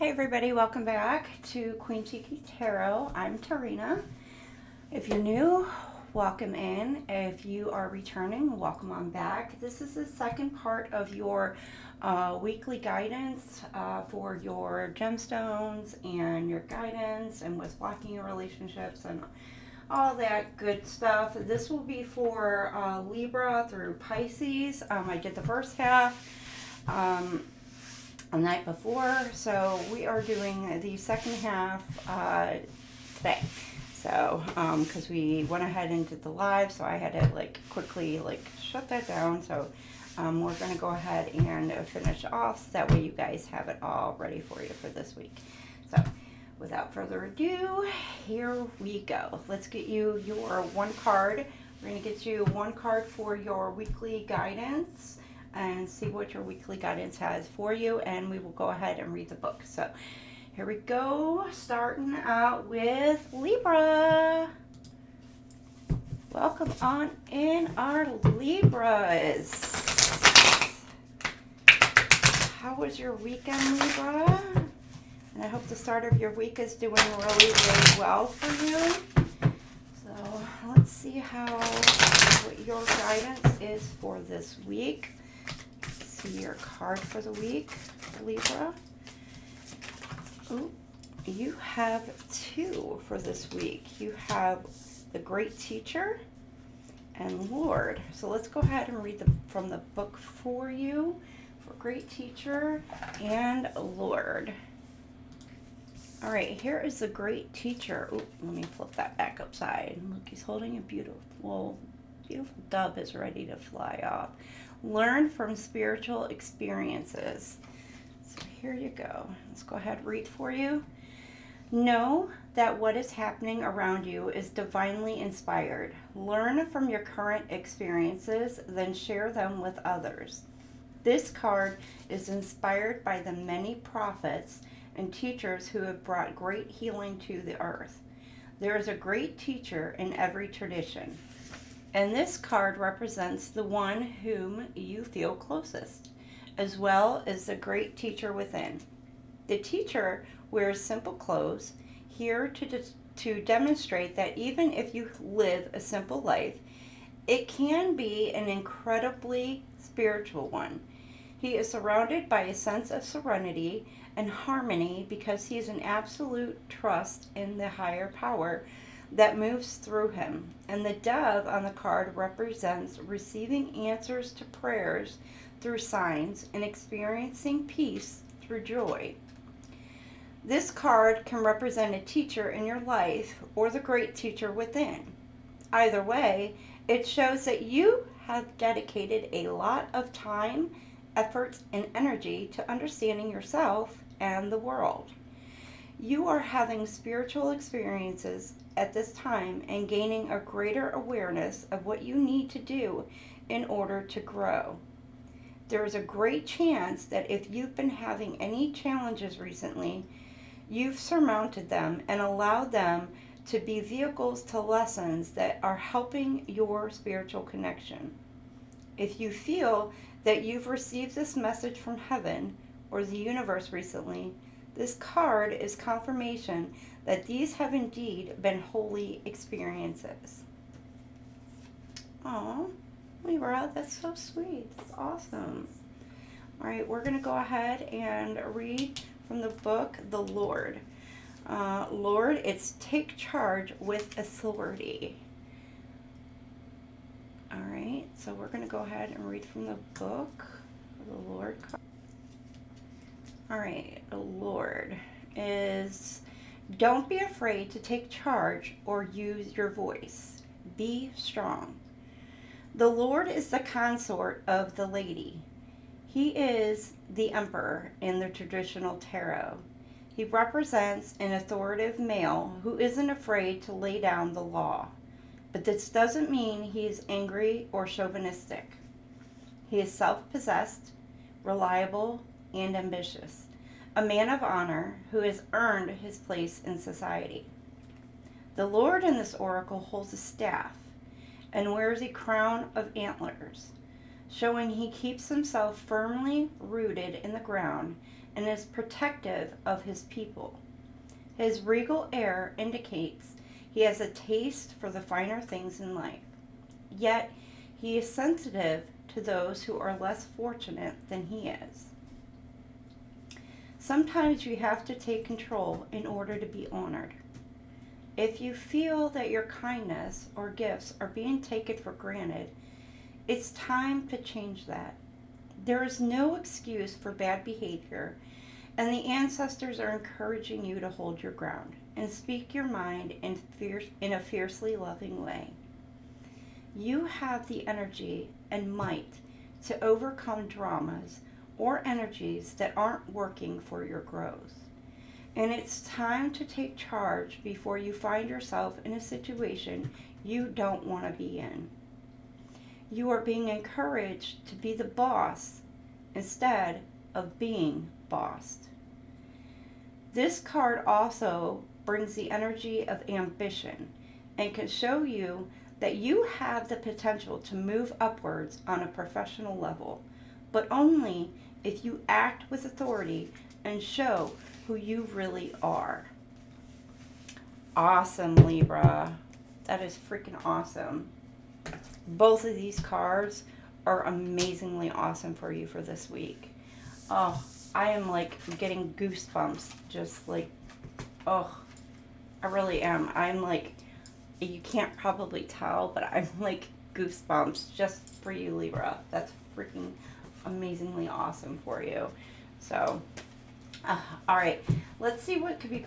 Hey everybody, welcome back to QueenTiki Tarot. I'm Tarina. If you're new, welcome in. If you are returning, welcome on back. This is the second part of your weekly guidance for your gemstones and your guidance and with walking your relationships and all that good stuff. This will be for Libra through Pisces. I did the first half the night before, so we are doing the second half today. So because we went ahead and did the live, so I had to quickly shut that down. So we're going to go ahead and finish off, so that way you guys have it all ready for you for this week. So without further ado, here we go. Let's get you your one card. We're going to get you one card for your weekly guidance and see what your weekly guidance has for you, and we will go ahead and read the book. So here we go, starting out with Libra. Welcome on in, our Libras. How was your weekend, Libra? And I hope the start of your week is doing really, really well for you. So let's see what your guidance is for this week. See your card for the week, Libra. Ooh, you have two for this week. You have the Great Teacher and Lord. So let's go ahead and read from the book for you for Great Teacher and Lord. All right, here is the Great Teacher. Ooh, let me flip that back upside. Look, he's holding a beautiful dove is ready to fly off. Learn from spiritual experiences. So here you go. Let's go ahead and read for you. Know that what is happening around you is divinely inspired. Learn from your current experiences, then share them with others. This card is inspired by the many prophets and teachers who have brought great healing to the earth. There is a great teacher in every tradition. And this card represents the one whom you feel closest, as well as the great teacher within. The teacher wears simple clothes, here to demonstrate that even if you live a simple life, it can be an incredibly spiritual one. He is surrounded by a sense of serenity and harmony because he is an absolute trust in the higher power that moves through him. And the dove on the card represents receiving answers to prayers through signs and experiencing peace through joy. This card can represent a teacher in your life or the great teacher within. Either way, it shows that you have dedicated a lot of time, effort, and energy to understanding yourself and the world. You are having spiritual experiences at this time and gaining a greater awareness of what you need to do in order to grow. There is a great chance that if you've been having any challenges recently, you've surmounted them and allowed them to be vehicles to lessons that are helping your spiritual connection. If you feel that you've received this message from heaven or the universe recently, this card is confirmation that these have indeed been holy experiences. Oh, Libra, that's so sweet. That's awesome. All right, we're going to go ahead and read from the book, The Lord. Lord, it's take charge with authority. All right, so we're going to go ahead and read from the book, The Lord. All right, the Lord is, don't be afraid to take charge or use your voice. Be strong. The Lord is the consort of the lady. He is the emperor in the traditional tarot. He represents an authoritative male who isn't afraid to lay down the law. But this doesn't mean he is angry or chauvinistic. He is self-possessed, reliable, and ambitious, a man of honor who has earned his place in society. The Lord in this oracle holds a staff and wears a crown of antlers, showing he keeps himself firmly rooted in the ground and is protective of his people. His regal air indicates he has a taste for the finer things in life. Yet, he is sensitive to those who are less fortunate than he is. Sometimes you have to take control in order to be honored. If you feel that your kindness or gifts are being taken for granted, it's time to change that. There is no excuse for bad behavior, and the ancestors are encouraging you to hold your ground and speak your mind in a fiercely loving way. You have the energy and might to overcome dramas or energies that aren't working for your growth. And it's time to take charge before you find yourself in a situation you don't want to be in. You are being encouraged to be the boss instead of being bossed. This card also brings the energy of ambition and can show you that you have the potential to move upwards on a professional level, but only if you act with authority and show who you really are. Awesome, Libra. That is freaking awesome. Both of these cards are amazingly awesome for you for this week. Oh, I am like getting goosebumps. Just like, oh, I really am. I'm like, you can't probably tell, but I'm like goosebumps just for you, Libra. That's freaking amazingly awesome for you. So, all right, let's see what could be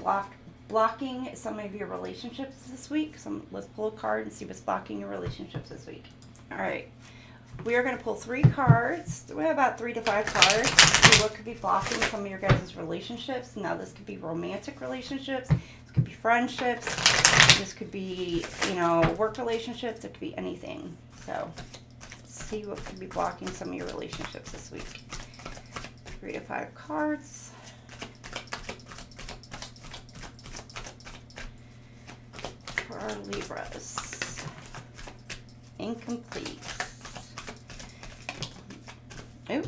blocking some of your relationships this week. Let's pull a card and see what's blocking your relationships this week. All right, we are going to pull 3 cards. We have about 3 to 5 cards to see what could be blocking some of your guys' relationships. Now, this could be romantic relationships. This could be friendships. This could be, work relationships. It could be anything. So, let's see what could be blocking some of your relationships this week. 3 to 5 cards. For our Libras. Incomplete. Oop.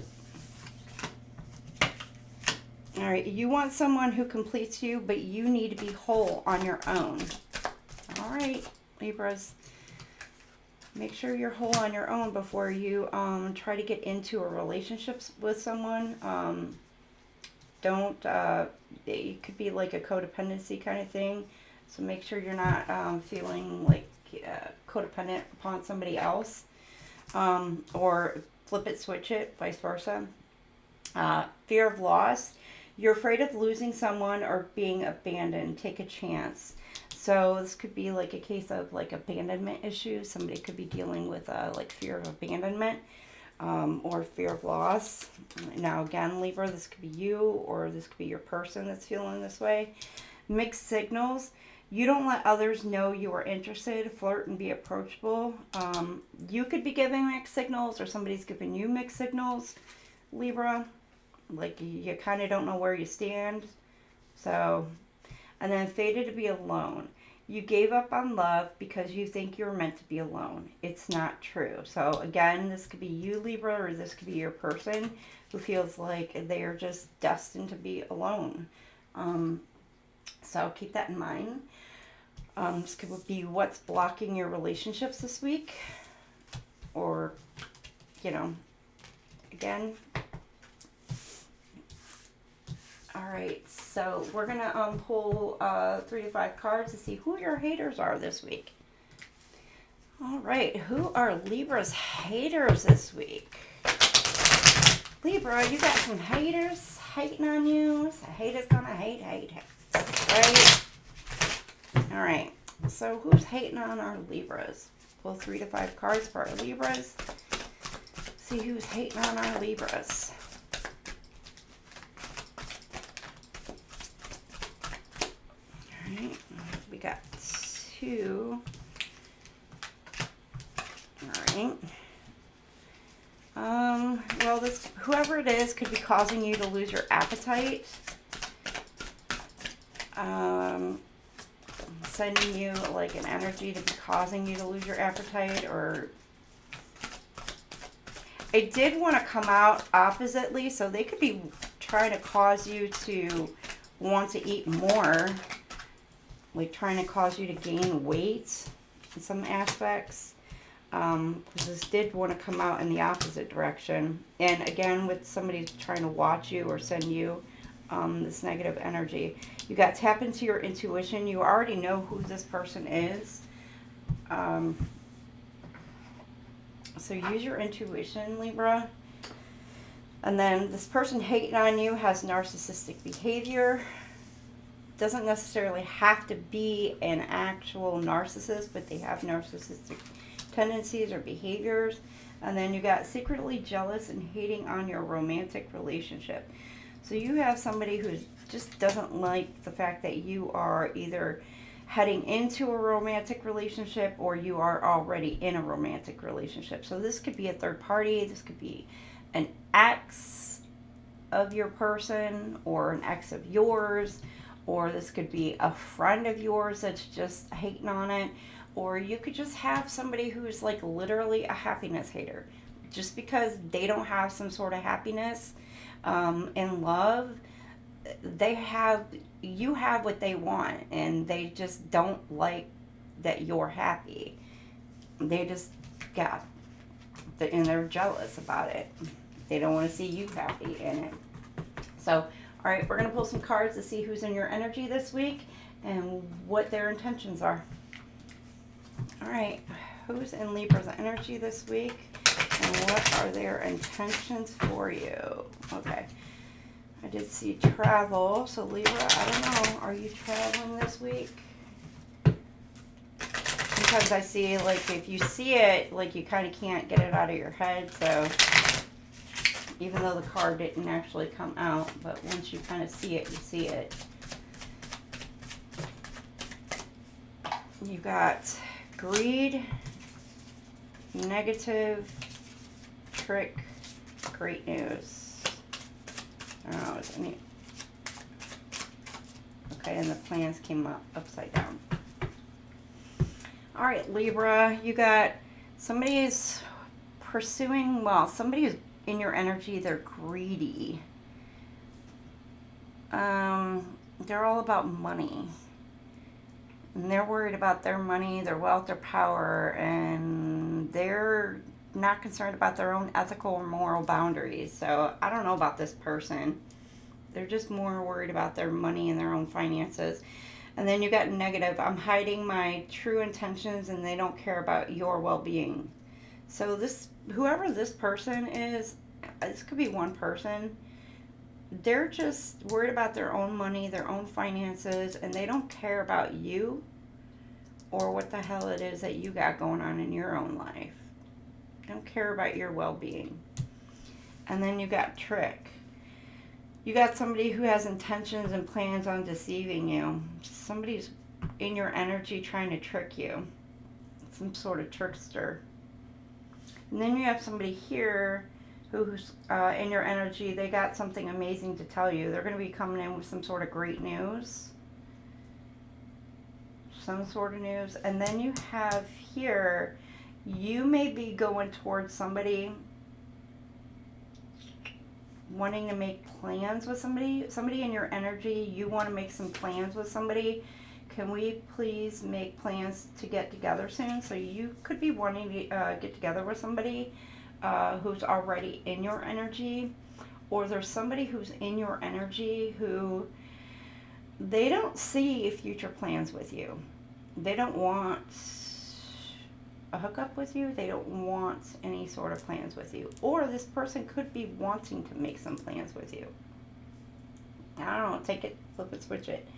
All right, you want someone who completes you, but you need to be whole on your own. All right, Libras. Make sure you're whole on your own before you try to get into a relationship with someone. It could be like a codependency kind of thing. So make sure you're not feeling like codependent upon somebody else. Or flip it, switch it, vice versa. Fear of loss. You're afraid of losing someone or being abandoned. Take a chance. So this could be like a case of like abandonment issues. Somebody could be dealing with like fear of abandonment or fear of loss. Now again, Libra, this could be you or this could be your person that's feeling this way. Mixed signals. You don't let others know you are interested. Flirt and be approachable. You could be giving mixed signals or somebody's giving you mixed signals, Libra. Like you kind of don't know where you stand. So, and then fated to be alone. You gave up on love because you think you're meant to be alone. It's not true. So again, this could be you, Libra, or this could be your person who feels like they are just destined to be alone. So keep that in mind. This could be what's blocking your relationships this week. Or, again. All right, so we're going to pull 3 to 5 cards to see who your haters are this week. All right, who are Libra's haters this week? Libra, you got some haters hating on you. So haters gonna hate. Right? All right, so who's hating on our Libras? Pull 3 to 5 cards for our Libras. See who's hating on our Libras. All right, we got 2. All right. Well, whoever it is could be causing you to lose your appetite. Sending you like an energy to be causing you to lose your appetite, or it did want to come out oppositely, so they could be trying to cause you to want to eat more, like trying to cause you to gain weight in some aspects. Because this did want to come out in the opposite direction. And again, with somebody trying to watch you or send you this negative energy. You got tap into your intuition. You already know who this person is. So use your intuition, Libra. And then this person hating on you has narcissistic behavior. Doesn't necessarily have to be an actual narcissist, but they have narcissistic tendencies or behaviors. And then you got secretly jealous and hating on your romantic relationship. So you have somebody who just doesn't like the fact that you are either heading into a romantic relationship or you are already in a romantic relationship. So this could be a third party. This could be an ex of your person or an ex of yours, or this could be a friend of yours that's just hating on it, or you could just have somebody who's like literally a happiness hater. Just because they don't have some sort of happiness in love, you have what they want, and they just don't like that you're happy. They just, yeah, and they're jealous about it. They don't want to see you happy in it. So, all right, we're going to pull some cards to see who's in your energy this week and what their intentions are. All right, who's in Libra's energy this week and what are their intentions for you? Okay, I did see travel. So Libra, I don't know, are you traveling this week? Sometimes I see, like, if you see it, like, you kind of can't get it out of your head. So even though the card didn't actually come out, but once you kind of see it, you see it. You got greed, negative, trick, great news. I don't know, is any... Okay, and the plans came up upside down. All right, Libra, you got somebody is pursuing, well, somebody is in your energy, they're greedy. They're all about money. And they're worried about their money, their wealth, their power, and they're not concerned about their own ethical or moral boundaries. So I don't know about this person. They're just more worried about their money and their own finances. And then you got negative. I'm hiding my true intentions and they don't care about your well-being. So this, whoever this person is, this could be one person. They're just worried about their own money, their own finances, and they don't care about you or what the hell it is that you got going on in your own life. They don't care about your well-being. And then you got trick. You got somebody who has intentions and plans on deceiving you. Somebody's in your energy trying to trick you. Some sort of trickster. And then you have somebody here who's in your energy. They got something amazing to tell you. They're going to be coming in with some sort of great news. Some sort of news. And then you have here, you may be going towards somebody wanting to make plans with somebody in your energy. You want to make some plans with somebody. Can we please make plans to get together soon? So you could be wanting to get together with somebody who's already in your energy, or there's somebody who's in your energy who they don't see future plans with you. They don't want a hookup with you. They don't want any sort of plans with you. Or this person could be wanting to make some plans with you. I don't know, take it, flip it, switch it.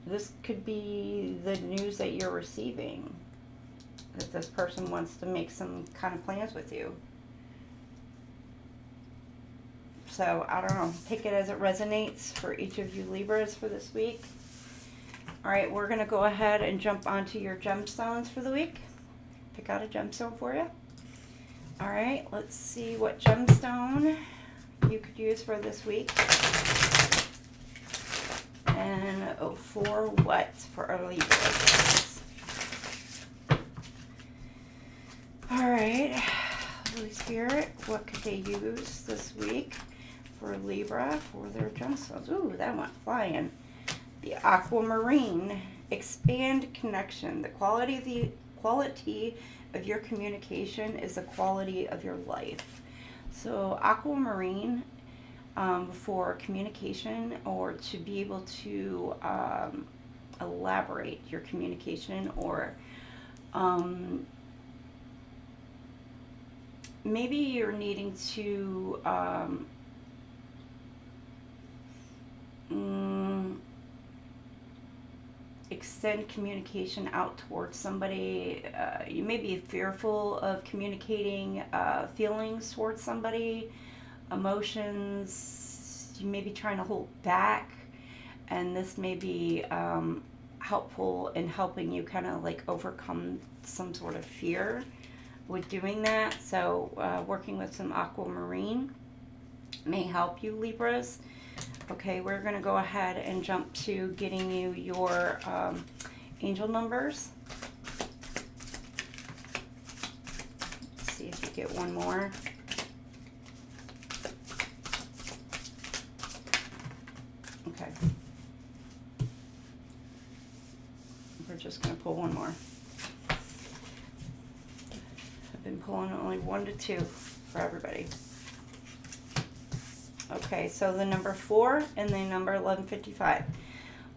This could be the news that you're receiving, that this person wants to make some kind of plans with you. So, I don't know, take it as it resonates for each of you Libras for this week. Alright, we're going to go ahead and jump onto your gemstones for the week. Pick out a gemstone for you. Alright, let's see what gemstone you could use for this week. And for what? For our Libras. Alright, Holy Spirit, what could they use this week for Libra for their gemstones. Ooh, that went flying. The aquamarine. Expand connection. The quality of your communication is the quality of your life. So aquamarine, for communication, or to be able to elaborate your communication, or maybe you're needing to extend communication out towards somebody. You may be fearful of communicating feelings towards somebody, emotions. You may be trying to hold back, and this may be helpful in helping you kind of like overcome some sort of fear with doing that. So working with some aquamarine may help you, Libras. Okay, we're going to go ahead and jump to getting you your angel numbers. Let's see if you get one more. Okay. We're just going to pull one more. I've been pulling only 1 to 2 for everybody. Okay, so the number 4 and the number 1155.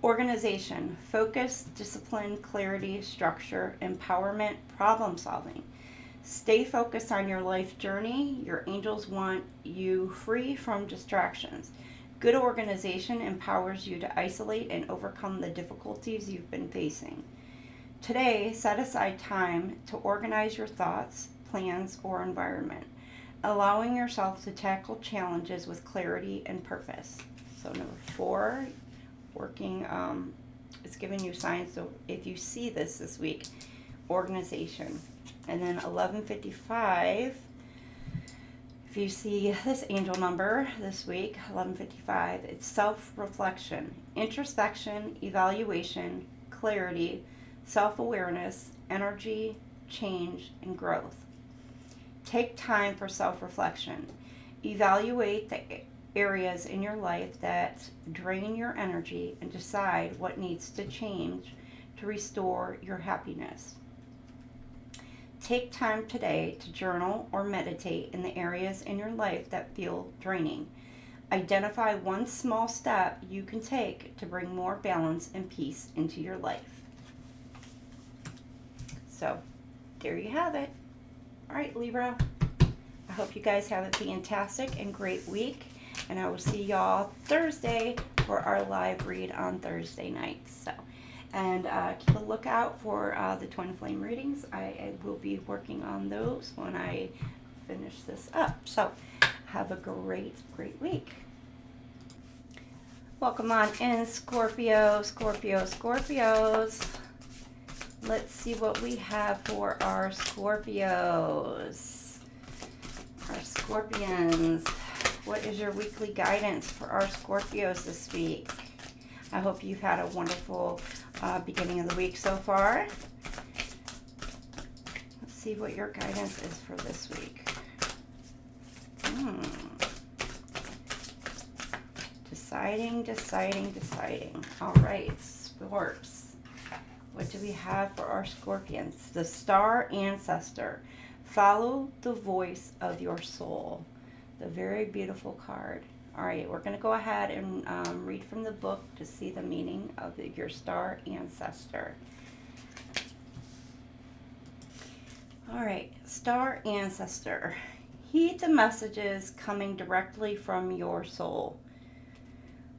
Organization, focus, discipline, clarity, structure, empowerment, problem solving. Stay focused on your life journey. Your angels want you free from distractions. Good organization empowers you to isolate and overcome the difficulties you've been facing. Today, set aside time to organize your thoughts, plans, or environment, allowing yourself to tackle challenges with clarity and purpose. So number 4, working, it's giving you signs. So if you see this week, organization. And then 1155, if you see this angel number this week, 1155, it's self-reflection, introspection, evaluation, clarity, self-awareness, energy, change, and growth. Take time for self-reflection. Evaluate the areas in your life that drain your energy and decide what needs to change to restore your happiness. Take time today to journal or meditate in the areas in your life that feel draining. Identify one small step you can take to bring more balance and peace into your life. So, there you have it. All right, Libra, I hope you guys have a fantastic and great week, and I will see y'all Thursday for our live read on Thursday nights. So, and keep a lookout for the Twinflame readings. I will be working on those when I finish this up. So, have a great week. Welcome on in, Scorpio, Scorpios. Let's see what we have for our Scorpios. Our Scorpions. What is your weekly guidance for our Scorpios this week? I hope you've had a wonderful beginning of the week so far. Let's see what your guidance is for this week. Deciding. All right, Scorps. What do we have for our Scorpions? The Star Ancestor. Follow the voice of your soul. The very beautiful card. All right, we're going to go ahead and read from the book to see the meaning of your Star Ancestor. All right, Star Ancestor. Heed the messages coming directly from your soul.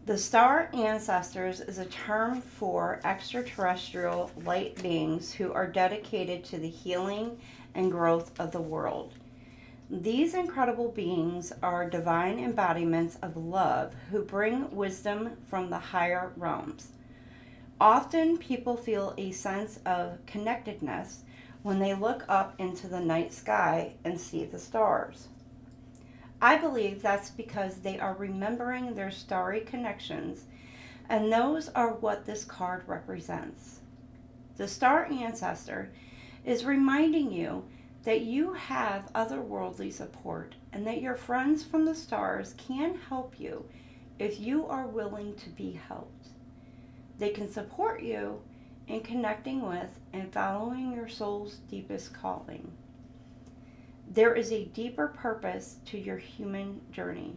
The Star Ancestors is a term for extraterrestrial light beings who are dedicated to the healing and growth of the world. These incredible beings are divine embodiments of love who bring wisdom from the higher realms. Often people feel a sense of connectedness when they look up into the night sky and see the stars. I believe that's because they are remembering their starry connections, and those are what this card represents. The Star Ancestor is reminding you that you have otherworldly support and that your friends from the stars can help you if you are willing to be helped. They can support you in connecting with and following your soul's deepest calling. There is a deeper purpose to your human journey.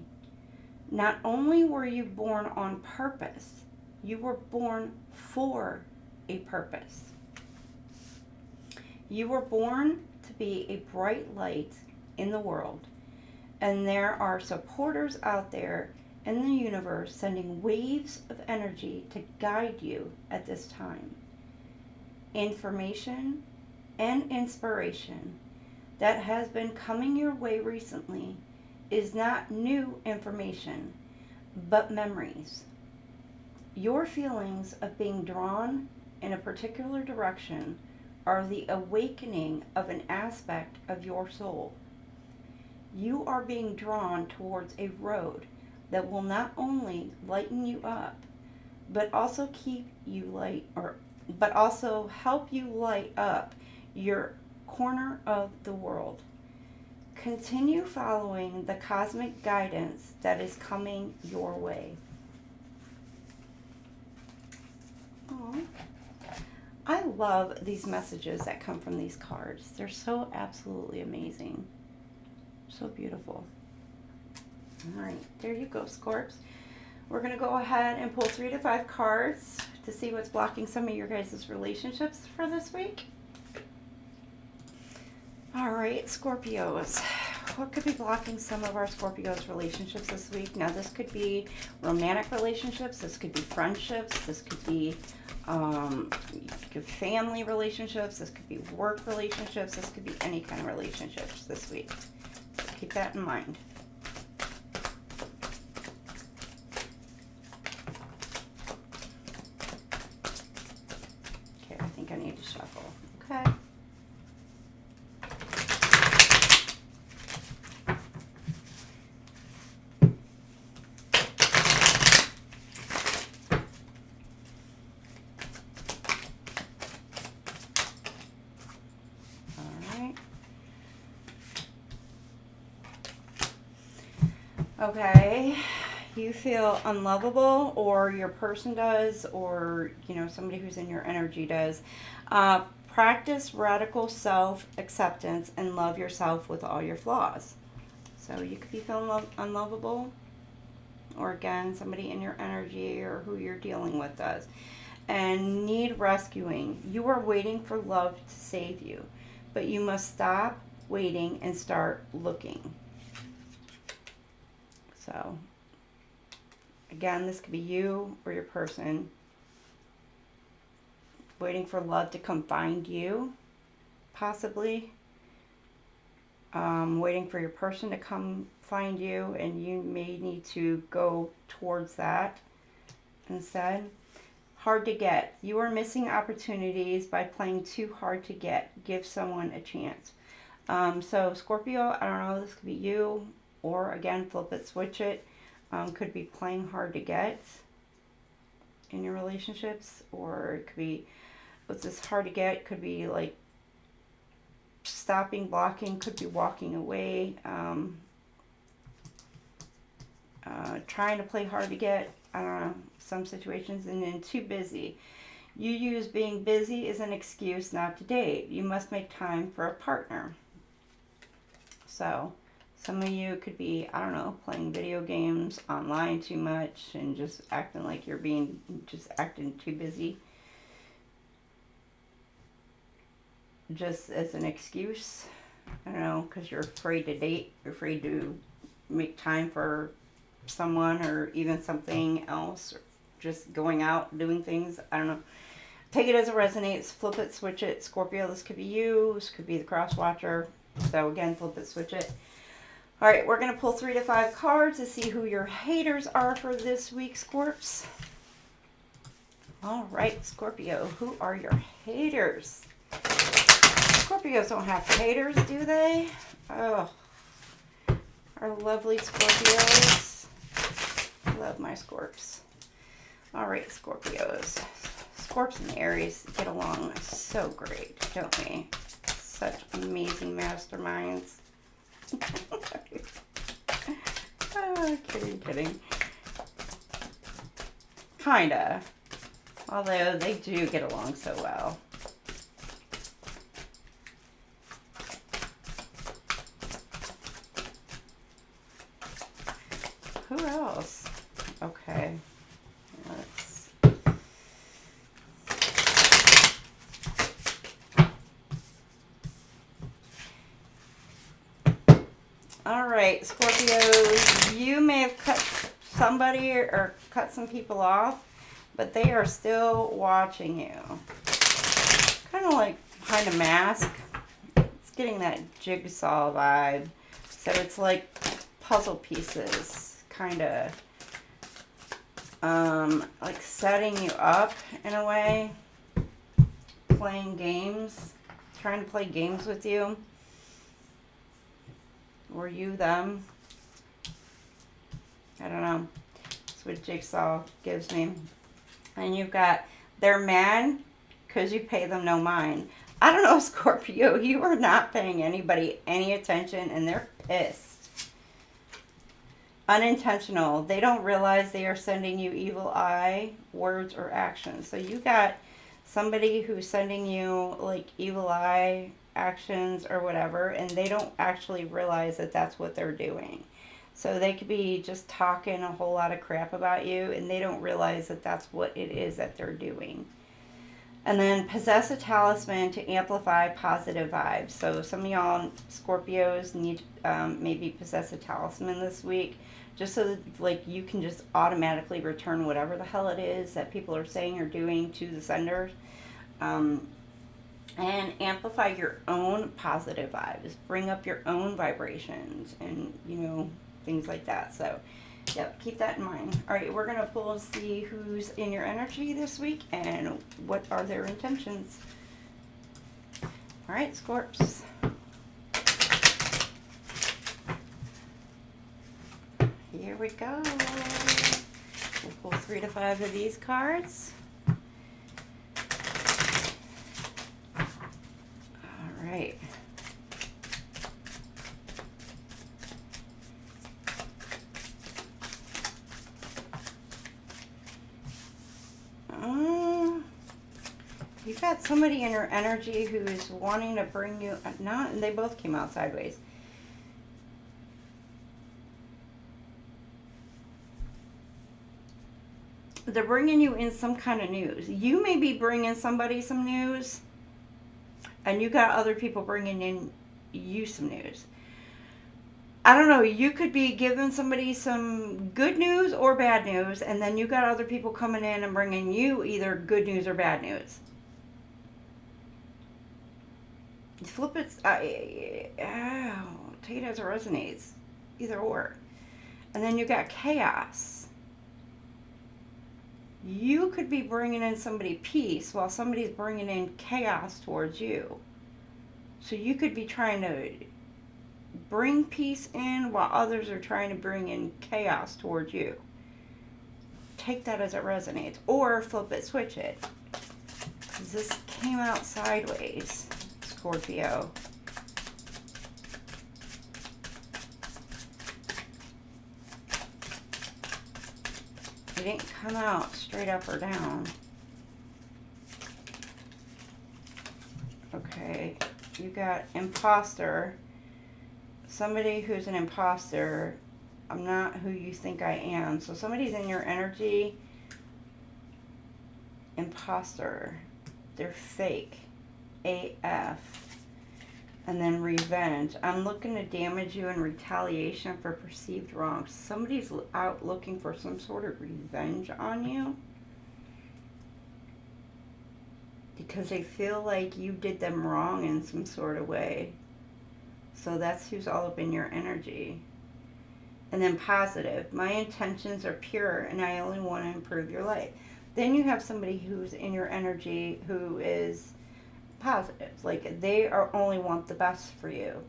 Not only were you born on purpose, you were born for a purpose. You were born to be a bright light in the world, and there are supporters out there in the universe sending waves of energy to guide you at this time. Information and inspiration that has been coming your way recently is not new information, but memories. Your feelings of being drawn in a particular direction are the awakening of an aspect of your soul. You are being drawn towards a road that will not only lighten you up, but also help you light up your corner of the world. Continue following the cosmic guidance that is coming your way. Aww. I love these messages that come from these cards. They're so absolutely amazing. So beautiful. All right, there you go, Scorps. We're going to go ahead and pull 3 to 5 cards to see what's blocking some of your guys' relationships for this week. All right, Scorpios. What could be blocking some of our Scorpios' relationships this week? Now, this could be romantic relationships. This could be friendships. This could be family relationships. This could be work relationships. This could be any kind of relationships this week. So keep that in mind. Okay, I think I need to shuffle. Okay. Okay, you feel unlovable, or your person does, or somebody who's in your energy does. Practice radical self-acceptance and love yourself with all your flaws. So you could be feeling unlovable, or again, somebody in your energy or who you're dealing with does, and need rescuing. You are waiting for love to save you, but you must stop waiting and start looking. So, again, this could be you or your person waiting for love to come find you, possibly. Waiting for your person to come find you, and you may need to go towards that instead. Hard to get. You are missing opportunities by playing too hard to get. Give someone a chance. So, Scorpio, I don't know, this could be you. Or again, flip it, switch it. Could be playing hard to get in your relationships, or it could be, what's this hard to get? Could be like stopping, blocking, could be walking away, trying to play hard to get, I don't know, some situations, and then too busy. You use being busy as an excuse not to date. You must make time for a partner. So, some of you could be, I don't know, playing video games online too much and just acting like you're acting too busy. Just as an excuse. I don't know, because you're afraid to date. You're afraid to make time for someone or even something else. Or just going out, doing things. I don't know. Take it as it resonates. Flip it, switch it. Scorpio, this could be you. This could be the cross watcher. So again, flip it, switch it. All right, we're going to pull 3 to 5 cards to see who your haters are for this week, Scorps. All right, Scorpio, who are your haters? Scorpios don't have haters, do they? Oh, our lovely Scorpios. I love my Scorps. All right, Scorpios. Scorps and Aries get along so great, don't we? Such amazing masterminds. Kidding. Kinda. Although they do get along so well. Who else? Okay. Let's... All right, Scorpios, you may have cut somebody or cut some people off, but they are still watching you. Kind of like behind a mask. It's getting that jigsaw vibe. So it's like puzzle pieces, kind of like setting you up in a way. Playing games, trying to play games with you. Or you, them. I don't know. That's what jigsaw gives me. And you've got, they're mad because you pay them no mind. I don't know, Scorpio, you are not paying anybody any attention and they're pissed. Unintentional. They don't realize they are sending you evil eye words or actions. So you got somebody who's sending you like evil eye actions or whatever, and they don't actually realize that that's what they're doing. So they could be just talking a whole lot of crap about you, and they don't realize that that's what it is that they're doing. And then possess a talisman to amplify positive vibes. So some of y'all Scorpios need maybe possess a talisman this week, just so that like you can just automatically return whatever the hell it is that people are saying or doing to the senders. And amplify your own positive vibes. Bring up your own vibrations and, you know, things like that. So, yep, keep that in mind. All right, we're going to pull and see who's in your energy this week and what are their intentions. All right, Scorps. Here we go. We'll pull 3 to 5 of these cards. Right. You've got somebody in your energy who is wanting to bring you, not, and they both came out sideways. They're bringing you in some kind of news. You may be bringing somebody some news, and you got other people bringing in you some news. I don't know, you could be giving somebody some good news or bad news, and then you got other people coming in and bringing you either good news or bad news. Flip it, take it as it resonates, either or. And then you got chaos. You could be bringing in somebody peace while somebody's bringing in chaos towards you. So you could be trying to bring peace in while others are trying to bring in chaos towards you. Take that as it resonates. Or flip it, switch it. Because this came out sideways, Scorpio. It didn't come out straight up or down. Okay, you got imposter. Somebody who's an imposter. I'm not who you think I am. So somebody's in your energy. Imposter. They're fake. AF. And then revenge. I'm looking to damage you in retaliation for perceived wrongs. Somebody's out looking for some sort of revenge on you. Because they feel like you did them wrong in some sort of way. So that's who's all up in your energy. And then positive. My intentions are pure and I only want to improve your life. Then you have somebody who's in your energy who is positive. Like they are only want the best for you.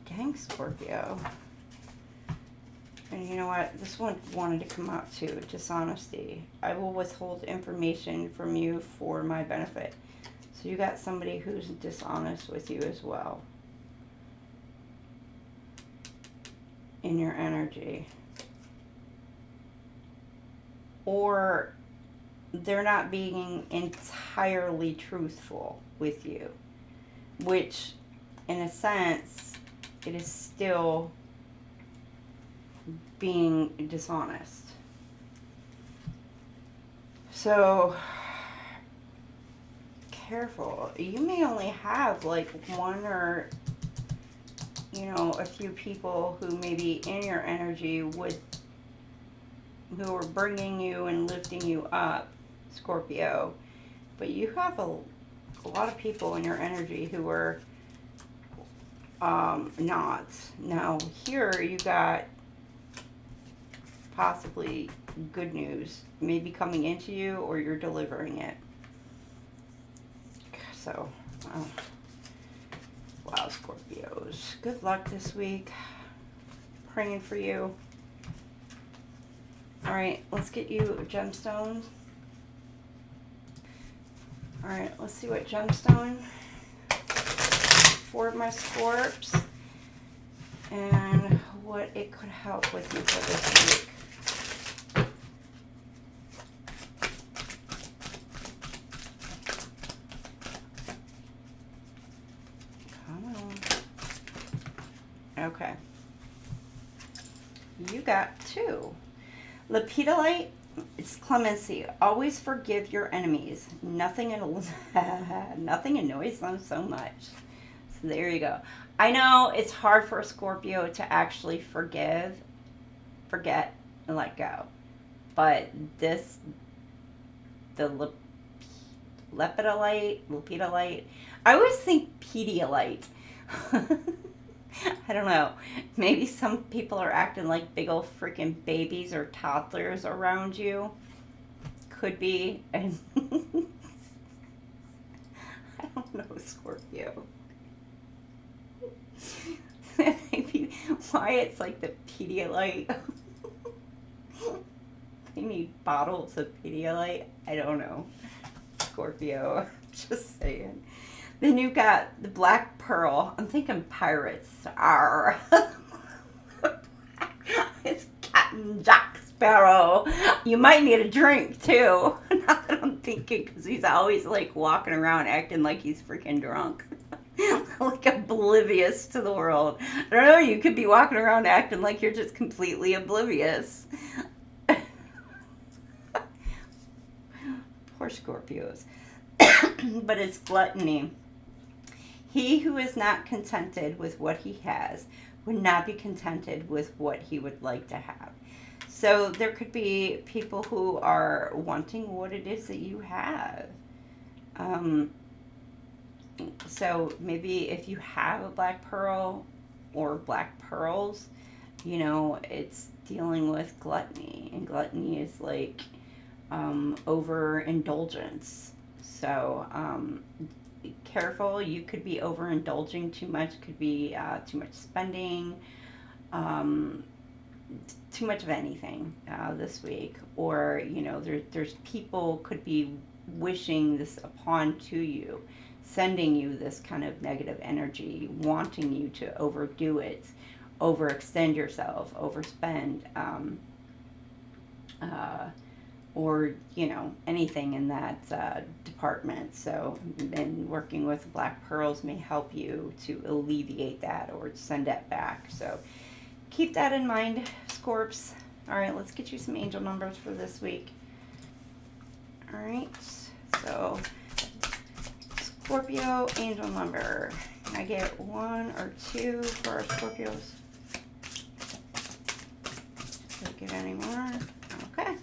Dang, Scorpio. I And you know what? This one wanted to come out too. Dishonesty. I will withhold information from you for my benefit. So you got somebody who's dishonest with you as well. In your energy. Or they're not being entirely truthful with you. Which, in a sense, it is still being dishonest. So, careful. You may only have like one or, you know, a few people who may be in your energy who are bringing you and lifting you up, Scorpio. But you have a lot of people in your energy who are not. Now, here you got possibly good news maybe coming into you, or you're delivering it. So, wow, Scorpios. Good luck this week. Praying for you. All right, let's get you gemstones. All right, let's see what gemstone for my Scorps and what it could help with you for this week. Come on. Okay. You got 2. Lepidolite, it's clemency. Always forgive your enemies. Nothing annoys them so much. So there you go. I know it's hard for a Scorpio to actually forgive, forget, and let go. But this, the lepidolite, I always think Pedialyte. I don't know. Maybe some people are acting like big old freaking babies or toddlers around you. Could be. And I don't know, Scorpio. Maybe why it's like the Pedialyte. They need bottles of Pedialyte. I don't know. Scorpio. Just saying. Then you got the Black Pearl. I'm thinking pirates. Arr. It's Captain Jack Sparrow. You might need a drink too. Not that I'm thinking, because he's always like walking around acting like he's freaking drunk. Like oblivious to the world. I don't know, you could be walking around acting like you're just completely oblivious. Poor Scorpios. But it's gluttony. He who is not contented with what he has would not be contented with what he would like to have. So there could be people who are wanting what it is that you have. So maybe if you have a black pearl or black pearls, you know, it's dealing with gluttony. And gluttony is like overindulgence. So careful, you could be overindulging too much, could be too much spending, too much of anything this week. Or, you know, there's people could be wishing this upon to you, sending you this kind of negative energy, wanting you to overdo it, overextend yourself, overspend, or, you know, anything in that department. So, and working with black pearls may help you to alleviate that or send that back. So keep that in mind, Scorps. All right, let's get you some angel numbers for this week. All right, so Scorpio angel number. Can I get 1 or 2 for our Scorpios? Don't get any more. Okay.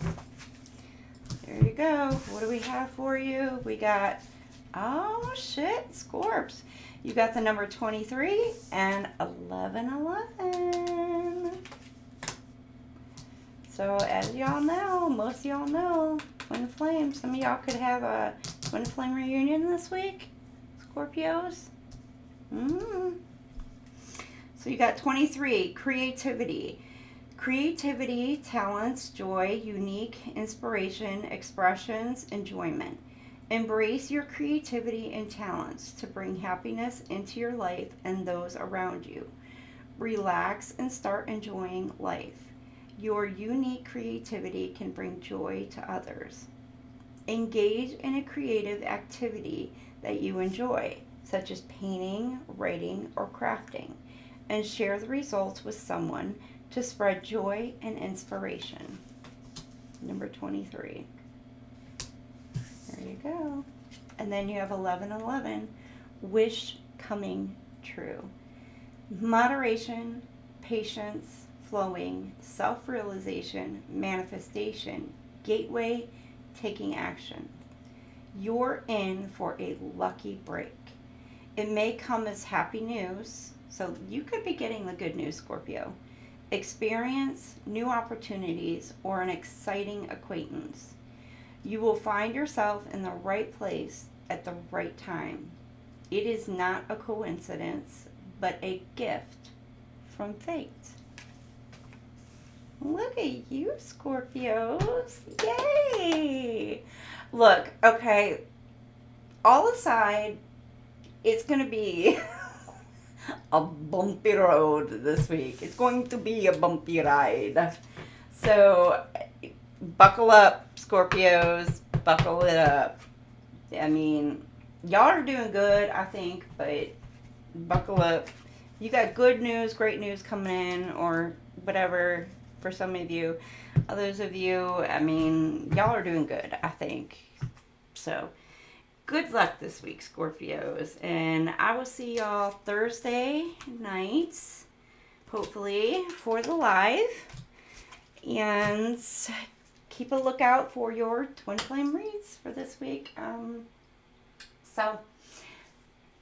There you go. What do we have for you? We got, oh shit, Scorps. You got the number 23 and 1111. So as y'all know, most of y'all know, Twin Flame. Some of y'all could have a Twin Flame reunion this week, Scorpios. So you got 23, creativity. Creativity, talents, joy, unique inspiration, expressions, enjoyment. Embrace your creativity and talents to bring happiness into your life and those around you. Relax and start enjoying life. Your unique creativity can bring joy to others. Engage in a creative activity that you enjoy, such as painting, writing, or crafting, and share the results with someone to spread joy and inspiration. Number 23. There you go. And then you have 1111, wish coming true. Moderation, patience, flowing, self-realization, manifestation, gateway, taking action. You're in for a lucky break. It may come as happy news, so you could be getting the good news, Scorpio. Experience, new opportunities, or an exciting acquaintance. You will find yourself in the right place at the right time. It is not a coincidence, but a gift from fate. Look at you, Scorpios. Yay! Look, okay, all aside, it's going to be a bumpy road this week. It's going to be a bumpy ride. So, buckle up, Scorpios. Buckle it up. I mean, y'all are doing good, I think, but buckle up. You got good news, great news coming in, or whatever for some of you. Others of you, I mean, y'all are doing good, I think. So, good luck this week, Scorpios. And I will see y'all Thursday nights, hopefully, for the live. And keep a lookout for your twin flame reads for this week. So,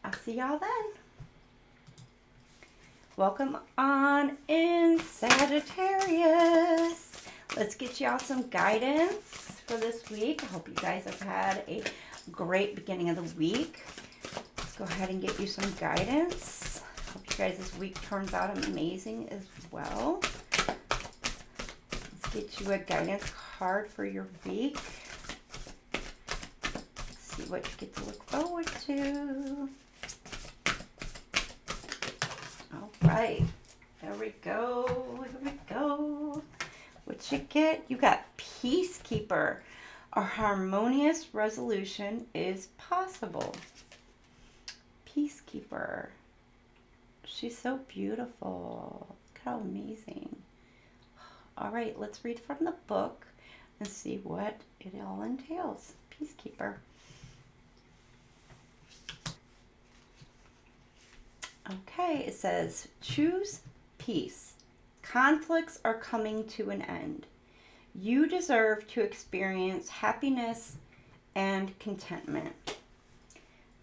I'll see y'all then. Welcome on in, Sagittarius. Let's get y'all some guidance for this week. I hope you guys have had a great beginning of the week. Let's go ahead and get you some guidance. Hope you guys this week turns out amazing as well. Let's get you a guidance card for your week. Let's see what you get to look forward to. All right, there we go. Here we go. What you get? You got Peacekeeper. A harmonious resolution is possible. Peacekeeper. She's so beautiful. Look how amazing. All right, let's read from the book and see what it all entails. Peacekeeper. Okay, it says, choose peace. Conflicts are coming to an end. You deserve to experience happiness and contentment.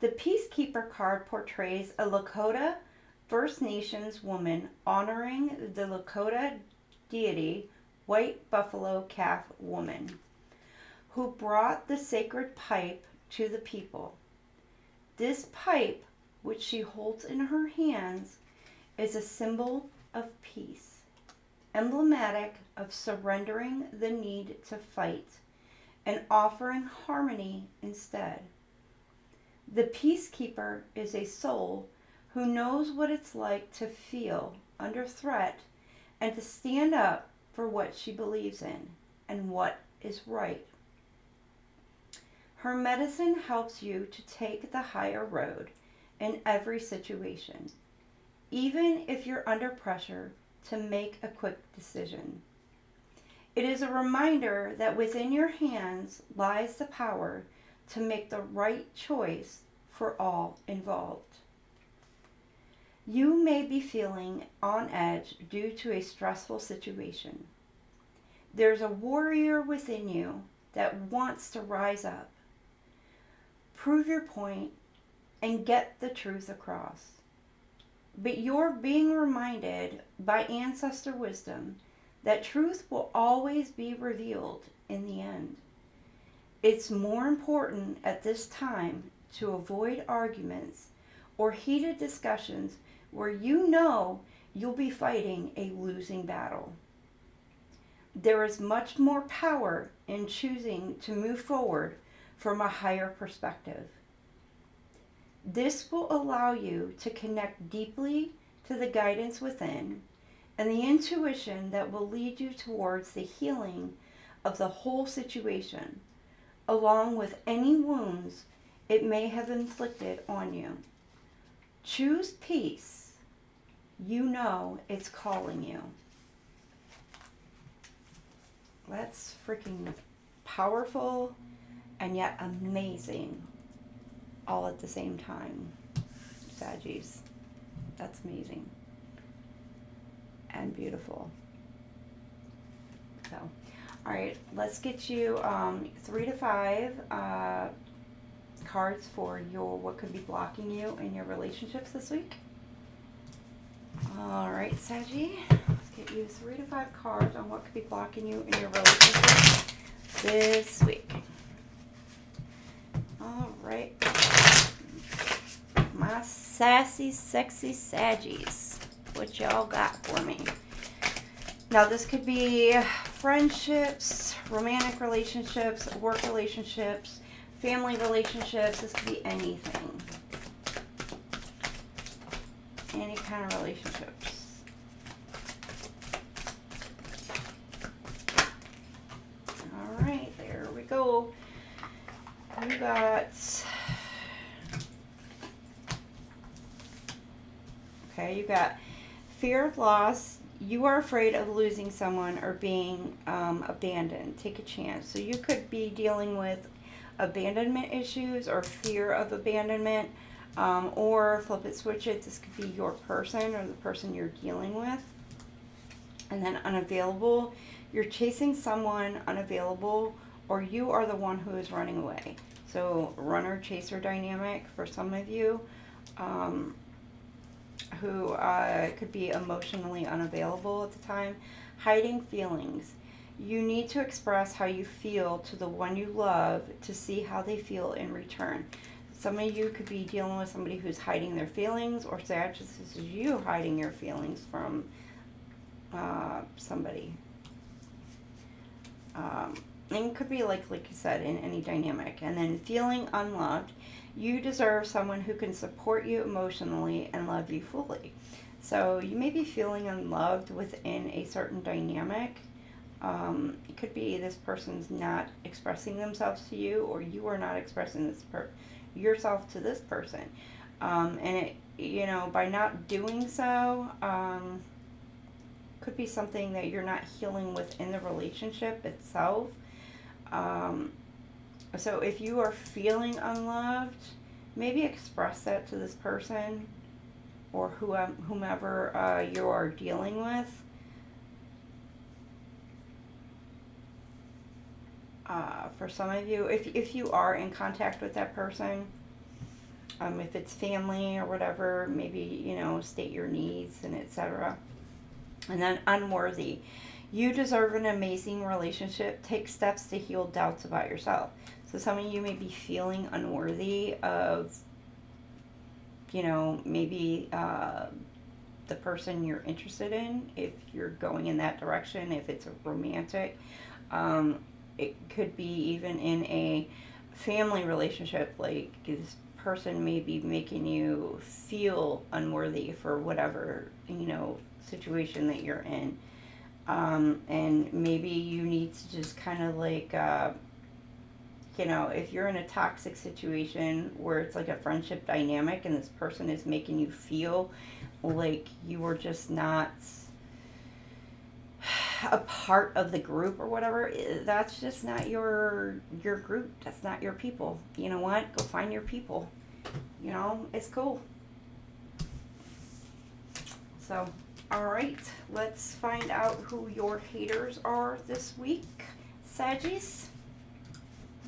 The Peacekeeper card portrays a Lakota First Nations woman honoring the Lakota deity, White Buffalo Calf Woman, who brought the sacred pipe to the people. This pipe, which she holds in her hands, is a symbol of peace, emblematic of surrendering the need to fight and offering harmony instead. The Peacekeeper is a soul who knows what it's like to feel under threat and to stand up for what she believes in and what is right. Her medicine helps you to take the higher road in every situation, even if you're under pressure to make a quick decision. It is a reminder that within your hands lies the power to make the right choice for all involved. You may be feeling on edge due to a stressful situation. There's a warrior within you that wants to rise up, prove your point, and get the truth across. But you're being reminded by ancestor wisdom that truth will always be revealed in the end. It's more important at this time to avoid arguments or heated discussions where you know you'll be fighting a losing battle. there is much more power in choosing to move forward from a higher perspective. This will allow you to connect deeply to the guidance within and the intuition that will lead you towards the healing of the whole situation, along with any wounds it may have inflicted on you. Choose peace. You know it's calling you. That's freaking powerful and yet amazing all at the same time, Saggies. That's amazing and beautiful. So, all right, let's get you 3 to 5 cards for your what could be blocking you in your relationships this week. All right, Saggy, let's get you 3 to 5 cards on what could be blocking you in your relationships this week. All right, my sassy, sexy Saggies, what y'all got for me? Now, this could be friendships, romantic relationships, work relationships, family relationships. This could be anything. Any kind of relationships. All right, there we go. You got... Okay, you got fear of loss. You are afraid of losing someone or being abandoned. Take a chance. So you could be dealing with abandonment issues or fear of abandonment, or flip it, switch it. This could be your person or the person you're dealing with. And then unavailable. You're chasing someone unavailable, or you are the one who is running away. So runner-chaser dynamic for some of you. Who could be emotionally unavailable at the time. Hiding feelings. You need to express how you feel to the one you love to see how they feel in return. Some of you could be dealing with somebody who's hiding their feelings, or Sagittarius, this is you hiding your feelings from somebody. And it could be like you said, in any dynamic. And then feeling unloved. You deserve someone who can support you emotionally and love you fully. So you may be feeling unloved within a certain dynamic. It could be this person's not expressing themselves to you, or you are not expressing yourself to this person. And it, you know, by not doing so, could be something that you're not healing within the relationship itself. So if you are feeling unloved, maybe express that to this person or whomever you are dealing with. For some of you, if you are in contact with that person, if it's family or whatever, maybe, you know, state your needs and etc. And then unworthy. You deserve an amazing relationship. Take steps to heal doubts about yourself. So some of you may be feeling unworthy of, you know, maybe the person you're interested in, if you're going in that direction, if it's a romantic. It could be even in a family relationship, like this person may be making you feel unworthy for whatever, you know, situation that you're in. And maybe you need to just kind of like, you know, if you're in a toxic situation where it's like a friendship dynamic and this person is making you feel like you are just not a part of the group or whatever, that's just not your group. That's not your people. You know what? Go find your people. You know, it's cool. So, all right, let's find out who your haters are this week, Saggies.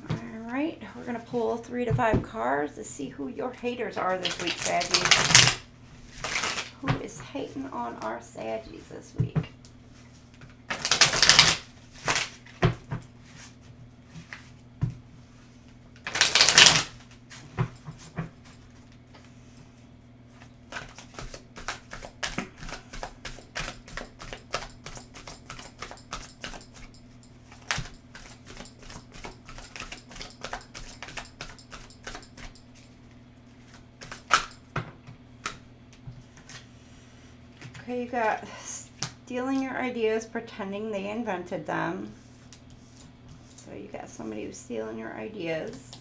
All right, we're going to pull 3 to 5 cards to see who your haters are this week, Saggies. Who is hating on our Saggies this week? Okay, you got stealing your ideas, pretending they invented them. So you got somebody who's stealing your ideas.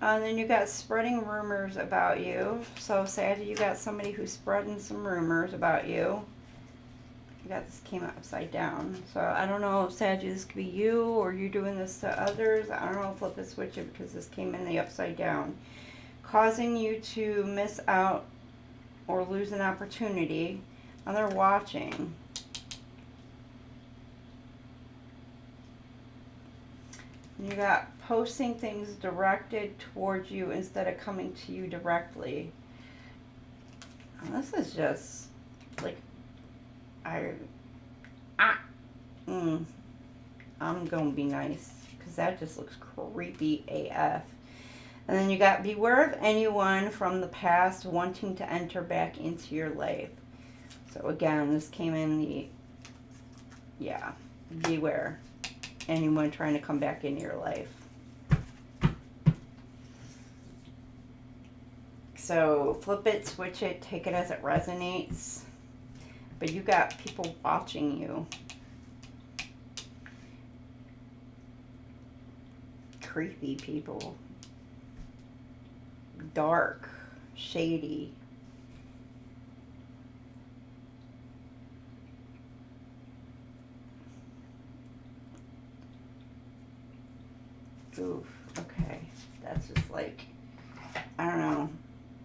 And then you got spreading rumors about you. So Sag, you got somebody who's spreading some rumors about you. You got this came out upside down. So I don't know if Sag, this could be you or you doing this to others. I don't know, flip it, switch it, because this came in the upside down. Causing you to miss out or lose an opportunity. And they're watching. You got posting things directed towards you instead of coming to you directly. And this is just like I'm gonna be nice because that just looks creepy AF. And then you got beware of anyone from the past wanting to enter back into your life. So again, this came in the, yeah, beware anyone trying to come back into your life. So flip it, switch it, take it as it resonates. But you got people watching you. Creepy people. Dark, shady. Oof, okay. That's just like, I don't know.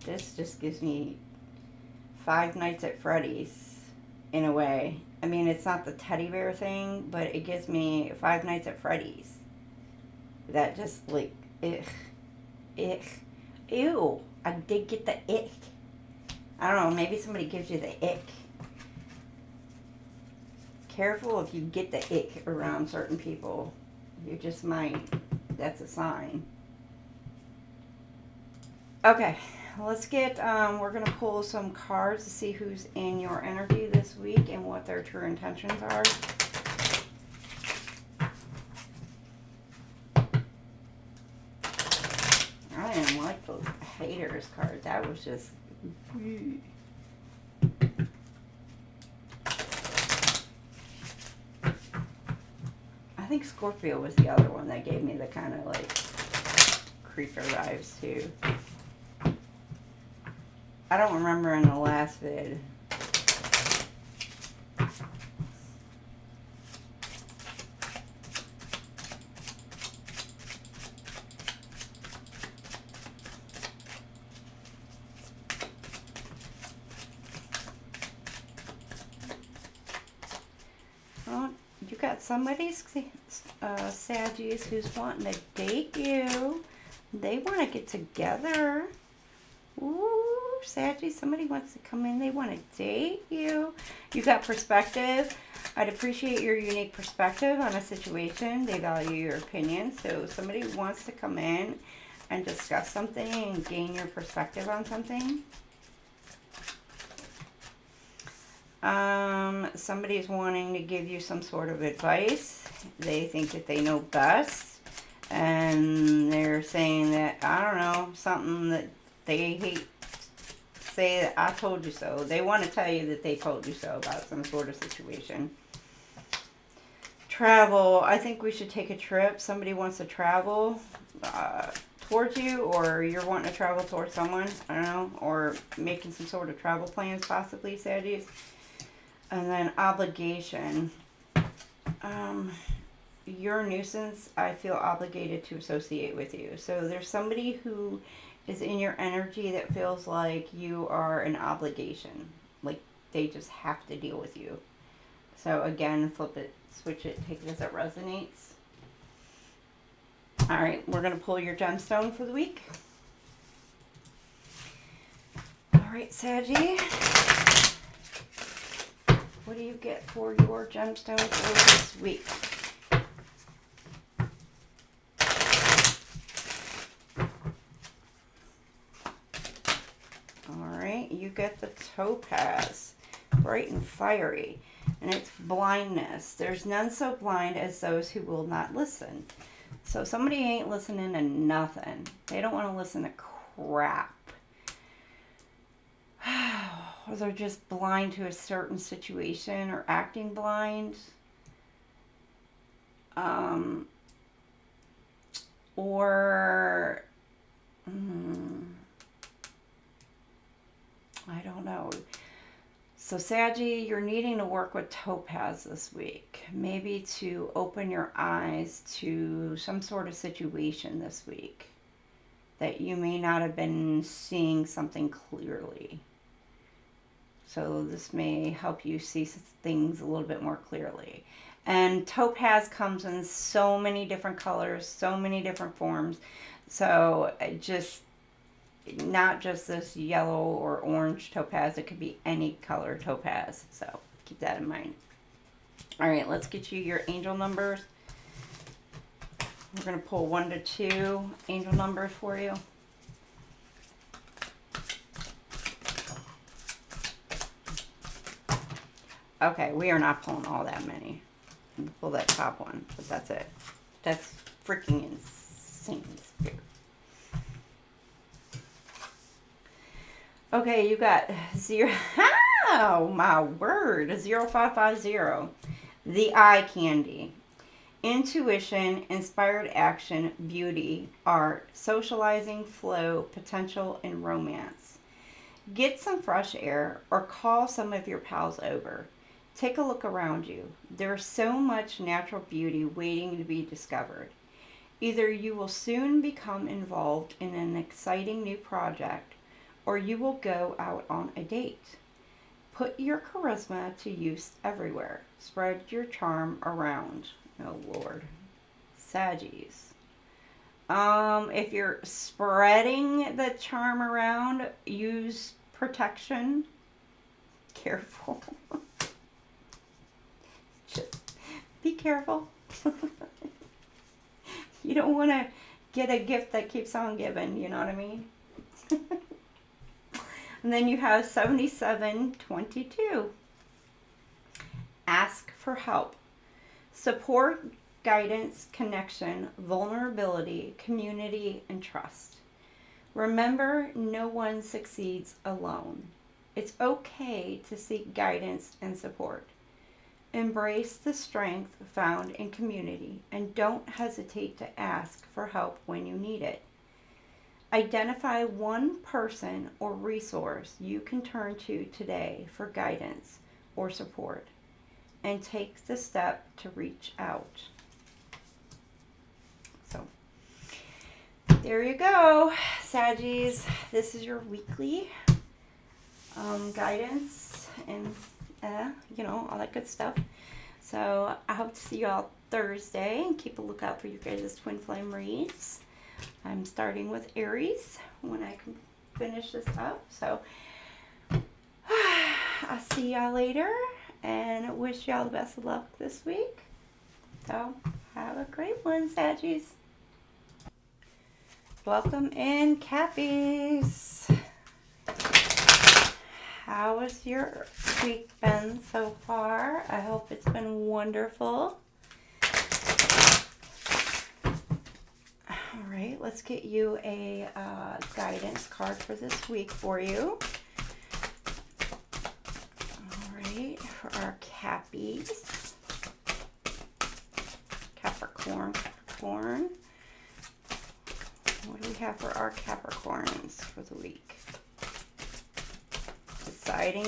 This just gives me Five Nights at Freddy's in a way. I mean, it's not the teddy bear thing, but it gives me Five Nights at Freddy's. That just like, ew. I did get the ick. I don't know, maybe somebody gives you the ick. Careful if you get the ick around certain people. You just might. That's a sign. Okay, let's get, we're going to pull some cards to see who's in your energy this week and what their true intentions are. I didn't like those haters cards. That was just... I think Scorpio was the other one that gave me the kind of like creeper vibes too. I don't remember in the last vid. Well, you got somebody's Saggies who's wanting to date you. They want to get together. Ooh, Saggy, somebody wants to come in. They want to date you. You got perspective. I'd appreciate your unique perspective on a situation. They value your opinion. So somebody wants to come in and discuss something and gain your perspective on something. Somebody's wanting to give you some sort of advice. They think that they know best. And they're saying that, I don't know, something that they hate, say that I told you so. They want to tell you that they told you so about some sort of situation. Travel. I think we should take a trip. Somebody wants to travel towards you, or you're wanting to travel towards someone. I don't know. Or making some sort of travel plans, possibly, Saddies. And then obligation. You're a nuisance. I feel obligated to associate with you. So there's somebody who is in your energy that feels like you are an obligation. Like they just have to deal with you. So again, flip it, switch it, take it as it resonates. All right, we're going to pull your gemstone for the week. All right, Saggy. What do you get for your gemstone for this week? You get the topaz, bright and fiery, and it's blindness. There's none so blind as those who will not listen. So somebody ain't listening to nothing. They don't want to listen to crap. or they're just blind to a certain situation or acting blind. Or I don't know. So Saggy, you're needing to work with Topaz this week. Maybe to open your eyes to some sort of situation this week that you may not have been seeing something clearly. So this may help you see things a little bit more clearly. And Topaz comes in so many different colors, so many different forms. So just not just this yellow or orange topaz. It could be any color topaz. So keep that in mind. All right, let's get you your angel numbers. We're going to pull 1 to 2 angel numbers for you. Okay, we are not pulling all that many. Pull that top one, but that's it. That's freaking insane. Okay, you got 0. Oh, my word. 0550. The eye candy. Intuition, inspired action, beauty, art, socializing, flow, potential, and romance. Get some fresh air or call some of your pals over. Take a look around you. There's so much natural beauty waiting to be discovered. Either you will soon become involved in an exciting new project, or you will go out on a date. Put your charisma to use everywhere. Spread your charm around. Oh, Lord. Saggies. If you're spreading the charm around, use protection. Careful. Just be careful. You don't want to get a gift that keeps on giving, you know what I mean? And then you have 7722. Ask for help. Support, guidance, connection, vulnerability, community, and trust. Remember, no one succeeds alone. It's okay to seek guidance and support. Embrace the strength found in community and don't hesitate to ask for help when you need it. Identify one person or resource you can turn to today for guidance or support and take the step to reach out. So, there you go, Saggies. This is your weekly guidance and all that good stuff. So I hope to see you all Thursday and keep a lookout for you guys' twin flame reads. I'm starting with Aries when I can finish this up. So I'll see y'all later and wish y'all the best of luck this week. So have a great one, Saggies. Welcome in, Cappies. How has your week been so far? I hope it's been wonderful. All right, let's get you a guidance card for this week for you. All right, for our Cappies. Capricorn. What do we have for our Capricorns for the week? Deciding.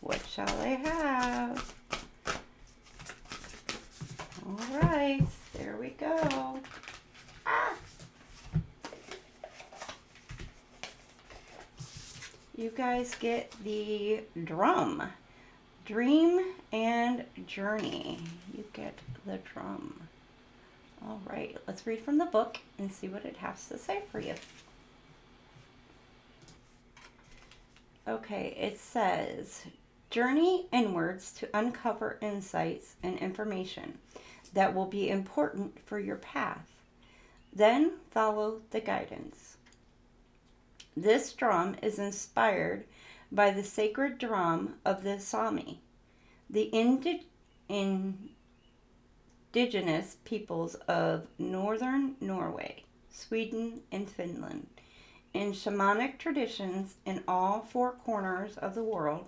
What shall I have? All right, there we go. You guys get the drum. Dream and journey. You get the drum. All right, let's read from the book and see what it has to say for you. Okay, it says, journey inwards to uncover insights and information that will be important for your path. Then follow the guidance. This drum is inspired by the sacred drum of the Sami, the indigenous peoples of northern Norway, Sweden, and Finland. In shamanic traditions in all four corners of the world,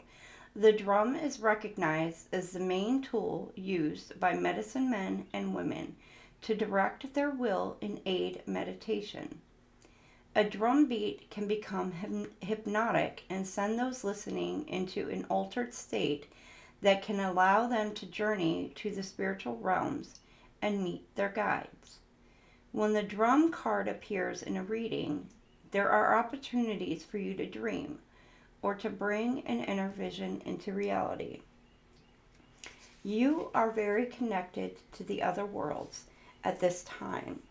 the drum is recognized as the main tool used by medicine men and women to direct their will and aid meditation. A drum beat can become hypnotic and send those listening into an altered state that can allow them to journey to the spiritual realms and meet their guides. When the drum card appears in a reading, there are opportunities for you to dream or to bring an inner vision into reality. You are very connected to the other worlds at this time.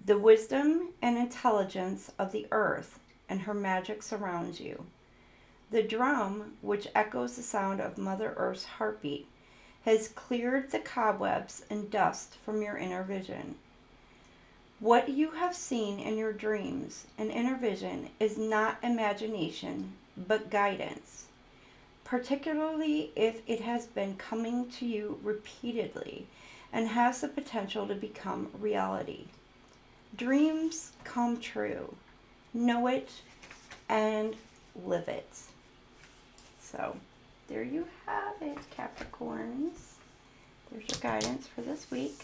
The wisdom and intelligence of the earth and her magic surrounds you. The drum, which echoes the sound of Mother Earth's heartbeat, has cleared the cobwebs and dust from your inner vision. What you have seen in your dreams and inner vision is not imagination, but guidance, particularly if it has been coming to you repeatedly and has the potential to become reality. Dreams come true. Know it and live it. So, there you have it, Capricorns. There's your guidance for this week.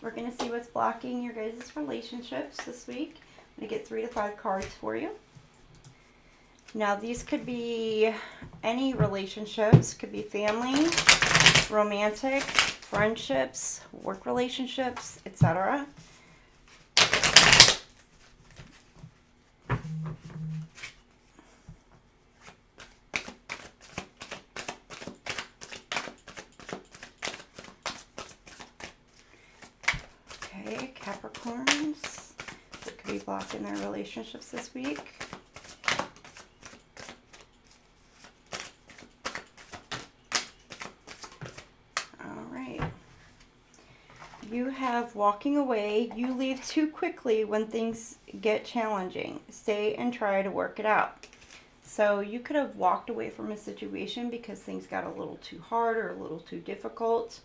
We're going to see what's blocking your guys' relationships this week. I'm going to get 3 to 5 cards for you. Now, these could be any relationships. Could be family, romantic, friendships, work relationships, etc. Okay, Capricorns. That could be blocking their relationships this week. You have walking away. You leave too quickly when things get challenging. Stay and try to work it out. So you could have walked away from a situation because things got a little too hard or a little too difficult.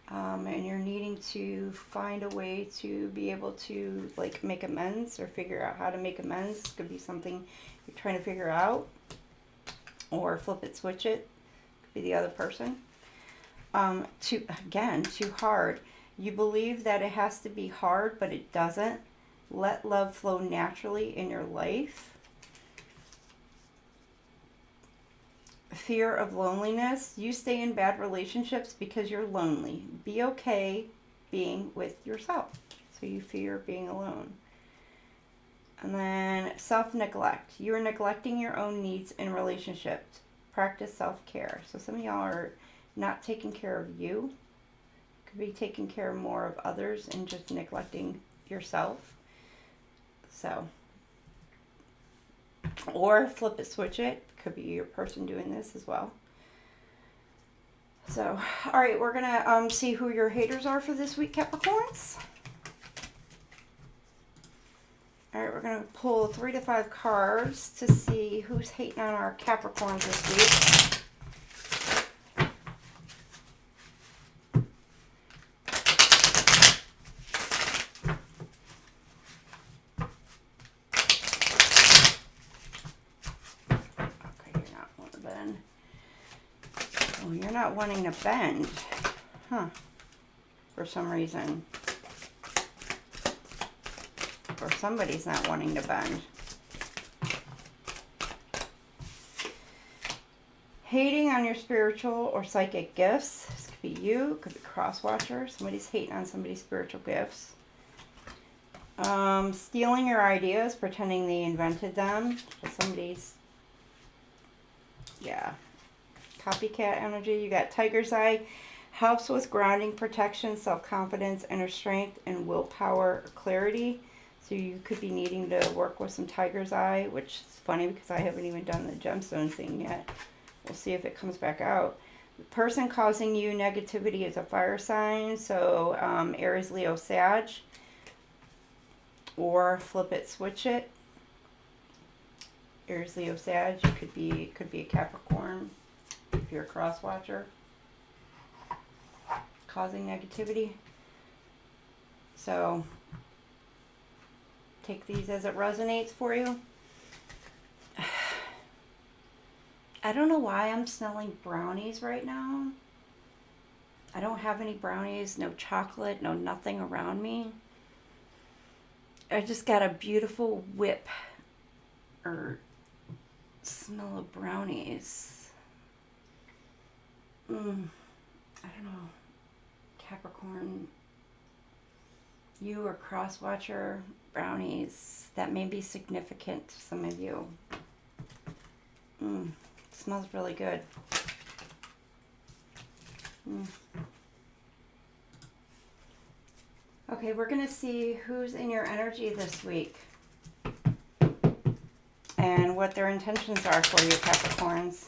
And you're needing to find a way to be able to like make amends or figure out how to make amends. It could be something you're trying to figure out. Or flip it, switch it. Could be the other person. Too hard. You believe that it has to be hard, but it doesn't. Let love flow naturally in your life. Fear of loneliness. You stay in bad relationships because you're lonely. Be okay being with yourself. So you fear being alone. And then self-neglect. You are neglecting your own needs in relationships. Practice self-care. So some of y'all are not taking care of you. Could be taking care more of others and just neglecting yourself. So, or flip it, switch it. Could be your person doing this as well. So, all right, we're gonna see who your haters are for this week, Capricorns. All right, we're gonna pull 3 to 5 cards to see who's hating on our Capricorns this week. You're not wanting to bend, huh, for some reason. Or somebody's not wanting to bend. Hating on your spiritual or psychic gifts. This could be you, it could be cross-watcher. Somebody's hating on somebody's spiritual gifts. Stealing your ideas, pretending they invented them. Somebody's, yeah. Copycat energy. You got Tiger's Eye. Helps with grounding, protection, self-confidence, inner strength, and willpower, clarity. So you could be needing to work with some Tiger's Eye, which is funny because I haven't even done the gemstone thing yet. We'll see if it comes back out. The person causing you negativity is a fire sign. So Aries, Leo, Sag. Or flip it, switch it. Aries, Leo, Sag. You could be a Capricorn. If you're a cross-watcher, causing negativity. So, take these as it resonates for you. I don't know why I'm smelling brownies right now. I don't have any brownies, no chocolate, no nothing around me. I just got a beautiful whip or smell of brownies. I don't know. Capricorn, you or cross-watcher, brownies. That may be significant to some of you. Smells really good. Okay, we're going to see who's in your energy this week and what their intentions are for you, Capricorns.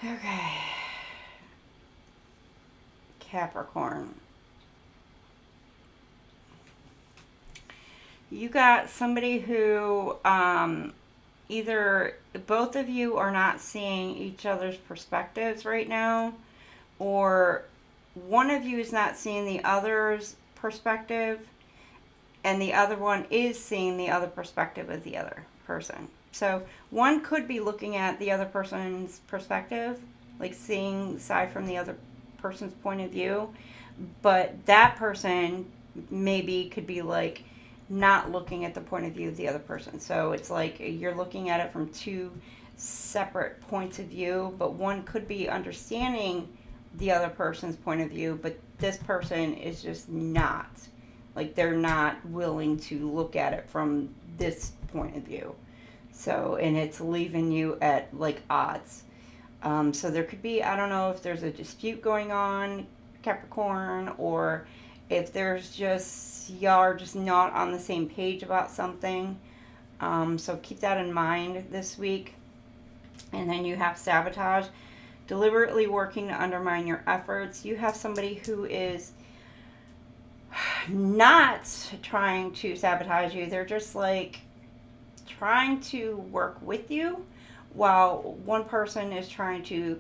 Okay. Capricorn. You got somebody who either both of you are not seeing each other's perspectives right now, or one of you is not seeing the other's perspective, and the other one is seeing the other perspective of the other person. So one could be looking at the other person's perspective, like seeing aside from the other person's point of view, but that person maybe could be like not looking at the point of view of the other person. So it's like you're looking at it from two separate points of view, but one could be understanding the other person's point of view, but this person is just not. Like they're not willing to look at it from this point of view. So, and it's leaving you at like odds. So there could be, I don't know if there's a dispute going on, Capricorn, or if there's just, y'all are just not on the same page about something. So keep that in mind this week. And then you have sabotage, deliberately working to undermine your efforts. You have somebody who is not trying to sabotage you. They're just like trying to work with you, while one person is trying to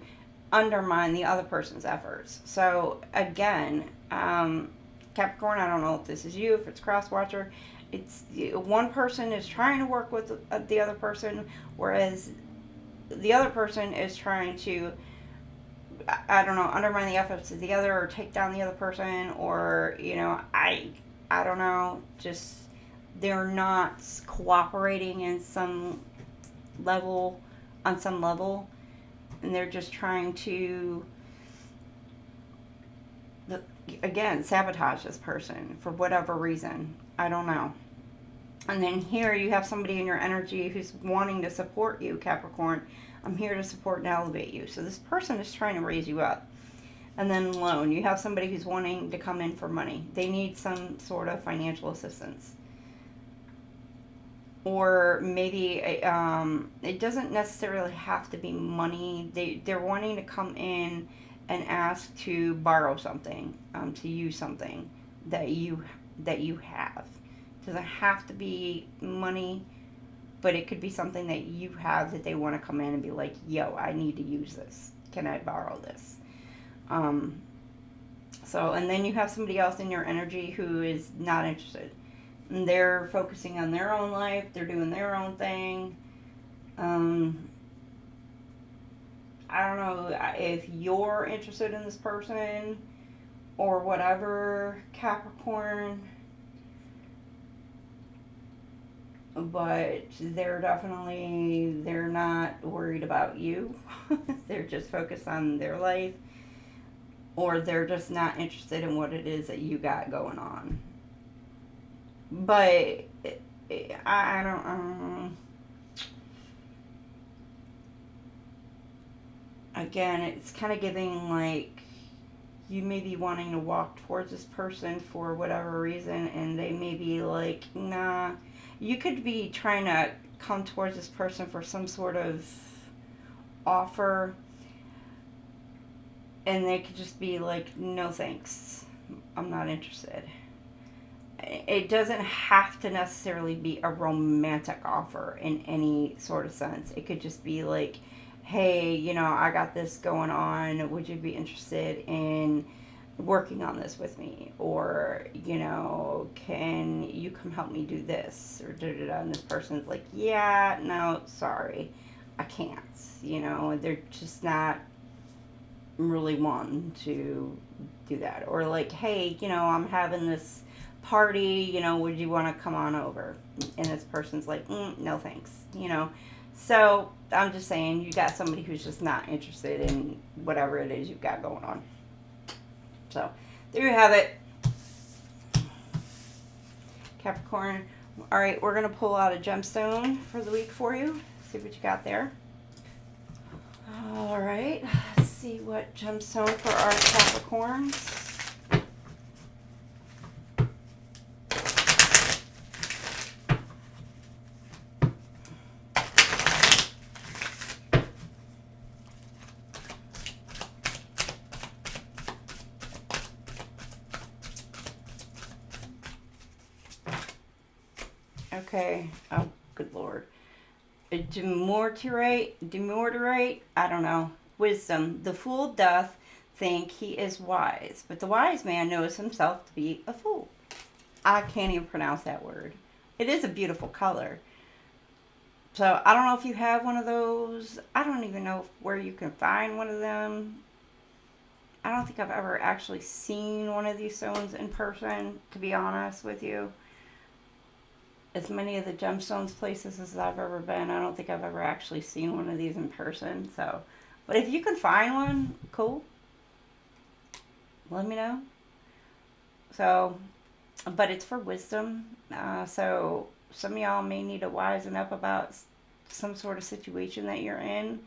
undermine the other person's efforts. So again, Capricorn, I don't know if this is you, if it's cross-watcher, it's one person is trying to work with the other person, whereas the other person is trying to, I don't know, undermine the efforts of the other, or take down the other person, or, you know, I don't know, just they're not cooperating in some level, on some level, and they're just trying to, again, sabotage this person for whatever reason. I don't know. And then here you have somebody in your energy who's wanting to support you, Capricorn. I'm here to support and elevate you. So this person is trying to raise you up. And then loan. You have somebody who's wanting to come in for money. They need some sort of financial assistance. Or maybe it doesn't necessarily have to be money. They're wanting to come in and ask to borrow something, to use something that you have. It doesn't have to be money, but it could be something that you have that they want to come in and be like, yo, I need to use this. Can I borrow this? So, and then you have somebody else in your energy who is not interested. And they're focusing on their own life. They're doing their own thing. I don't know if you're interested in this person or whatever, Capricorn. But they're not worried about you. They're just focused on their life. or they're just not interested in what it is that you got going on. But I don't again, it's kind of giving like you may be wanting to walk towards this person for whatever reason, and they may be like, nah. You could be trying to come towards this person for some sort of offer, and they could just be like, no thanks, I'm not interested. It doesn't have to necessarily be a romantic offer in any sort of sense. It could just be like, hey, you know, I got this going on. Would you be interested in working on this with me? Or, you know, can you come help me do this? Or da-da-da. And this person's like, yeah, no, sorry, I can't. You know, they're just not really wanting to do that. Or like, hey, you know, I'm having this party, you know, would you want to come on over? And this person's like, no thanks, you know. So I'm just saying, you got somebody who's just not interested in whatever it is you've got going on. So there you have it, Capricorn. All right, we're going to pull out a gemstone for the week for you. See what you got there. All right, let's see what gemstone for our Capricorns. Okay. Oh, good Lord. Demorterate, I don't know. Wisdom. The fool doth think he is wise, but the wise man knows himself to be a fool. I can't even pronounce that word. It is a beautiful color. So I don't know if you have one of those. I don't even know where you can find one of them. I don't think I've ever actually seen one of these stones in person, to be honest with you. As many of the gemstones places as I've ever been, I don't think I've ever actually seen one of these in person. So, but if you can find one, cool. Let me know. So, but it's for wisdom. So some of y'all may need to wisen up about some sort of situation that you're in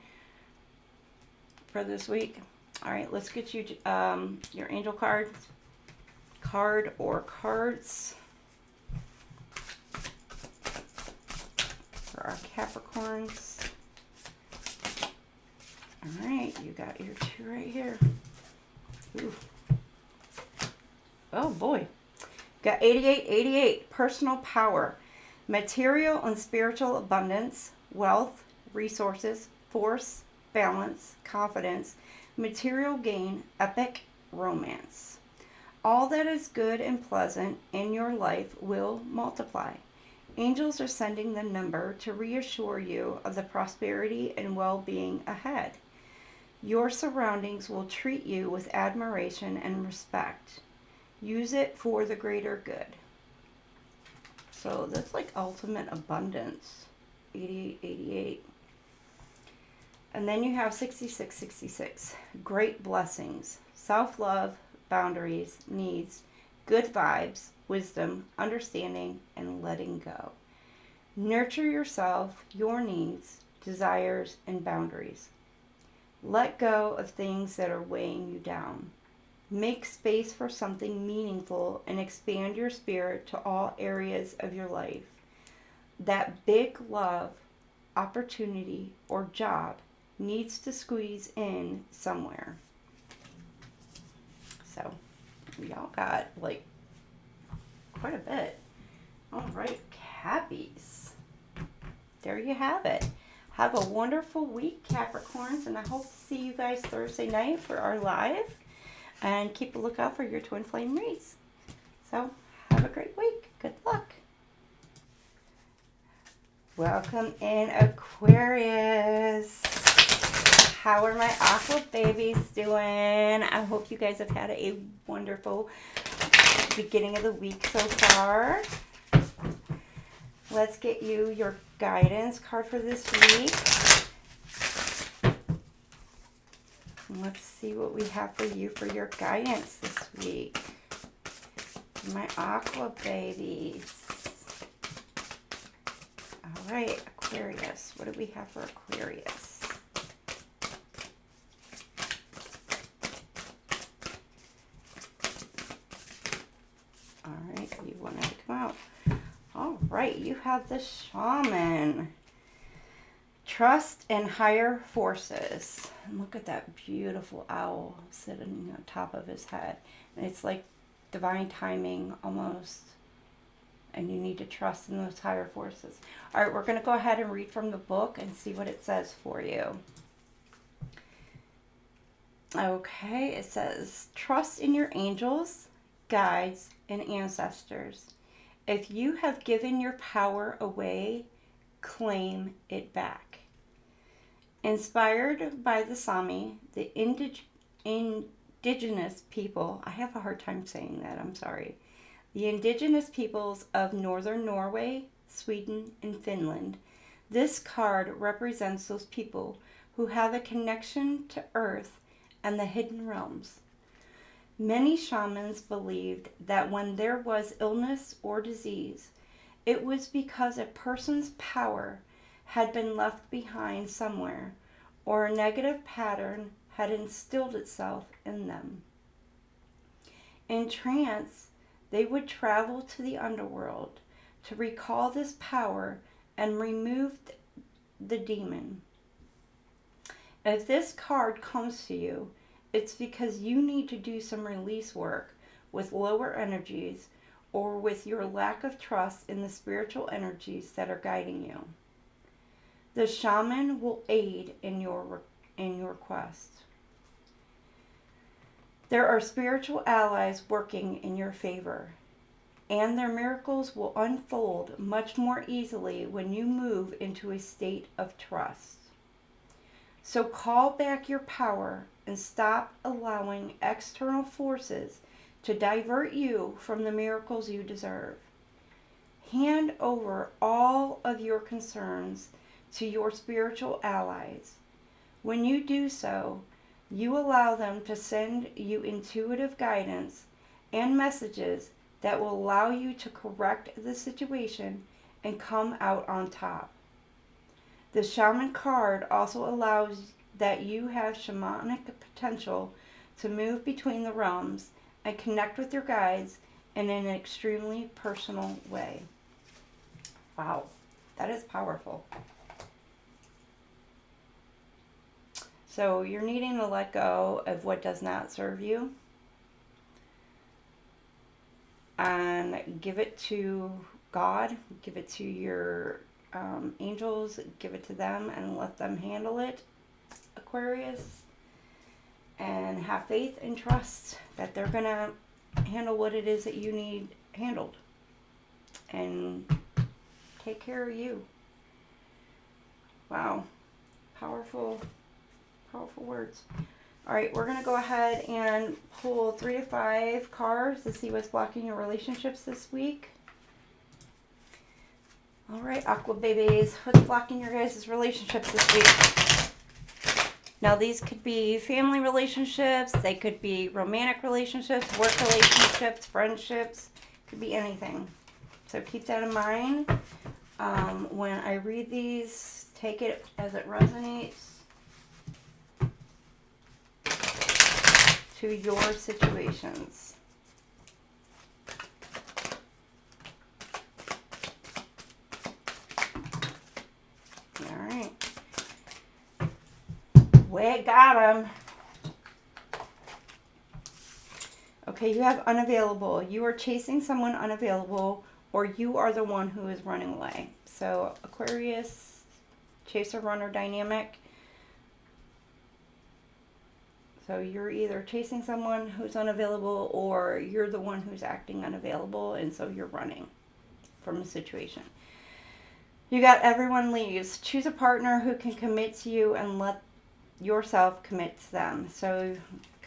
for this week. All right, let's get you your angel card or cards for our Capricorns. All right, you got your two right here. Ooh. Oh boy. Got 88, personal power, material and spiritual abundance, wealth, resources, force, balance, confidence, material gain, epic romance. All that is good and pleasant in your life will multiply. Angels are sending the number to reassure you of the prosperity and well-being ahead. Your surroundings will treat you with admiration and respect. Use it for the greater good. So that's like ultimate abundance. 88. And then you have 66. Great blessings. Self-love, boundaries, needs, good vibes, wisdom, understanding, and letting go. Nurture yourself, your needs, desires, and boundaries. Let go of things that are weighing you down. Make space for something meaningful and expand your spirit to all areas of your life. That big love, opportunity, or job needs to squeeze in somewhere. So, y'all got like quite a bit. All right, Cappies. There you have it. Have a wonderful week, Capricorns, and I hope to see you guys Thursday night for our live. And keep a lookout for your twin flame reads. So, have a great week. Good luck. Welcome in, Aquarius. How are my aqua babies doing? I hope you guys have had a wonderful beginning of the week so far. Let's get you your guidance card for this week. Let's see what we have for you for your guidance this week. My aqua babies. All right, Aquarius. What do we have for Aquarius? All right, you wanted to come out. All right, you have the Shaman. Trust in higher forces. And look at that beautiful owl sitting on top of his head. And it's like divine timing almost. And you need to trust in those higher forces. All right, we're going to go ahead and read from the book and see what it says for you. Okay, it says, trust in your angels, guides, and ancestors. If you have given your power away, claim it back. Inspired by the Sami, the indigenous people, I have a hard time saying that, I'm sorry. The indigenous peoples of northern Norway, Sweden, and Finland. This card represents those people who have a connection to Earth and the hidden realms. Many shamans believed that when there was illness or disease, it was because a person's power had been left behind somewhere, or a negative pattern had instilled itself in them. In trance, they would travel to the underworld to recall this power and remove the demon. If this card comes to you, it's because you need to do some release work with lower energies or with your lack of trust in the spiritual energies that are guiding you. The shaman will aid in your quest. There are spiritual allies working in your favor, and their miracles will unfold much more easily when you move into a state of trust. So call back your power and stop allowing external forces to divert you from the miracles you deserve. Hand over all of your concerns to your spiritual allies. When you do so, you allow them to send you intuitive guidance and messages that will allow you to correct the situation and come out on top. The Shaman card also allows that you have shamanic potential to move between the realms and connect with your guides in an extremely personal way. Wow, that is powerful. So you're needing to let go of what does not serve you and give it to God, give it to your angels, give it to them and let them handle it, Aquarius. And have faith and trust that they're going to handle what it is that you need handled. And take care of you. Wow. Powerful words. All right, we're going to go ahead and pull 3 to 5 cards to see what's blocking your relationships this week. All right, Aqua babies, what's blocking your guys' relationships this week? Now, these could be family relationships, they could be romantic relationships, work relationships, friendships, could be anything. So keep that in mind. When I read these, take it as it resonates to your situations. All right. We got them. Okay, you have unavailable. You are chasing someone unavailable, or you are the one who is running away. So Aquarius, chaser runner dynamic. So you're either chasing someone who's unavailable, or you're the one who's acting unavailable, and so you're running from a situation. You got everyone leaves. Choose a partner who can commit to you and let yourself commit to them. So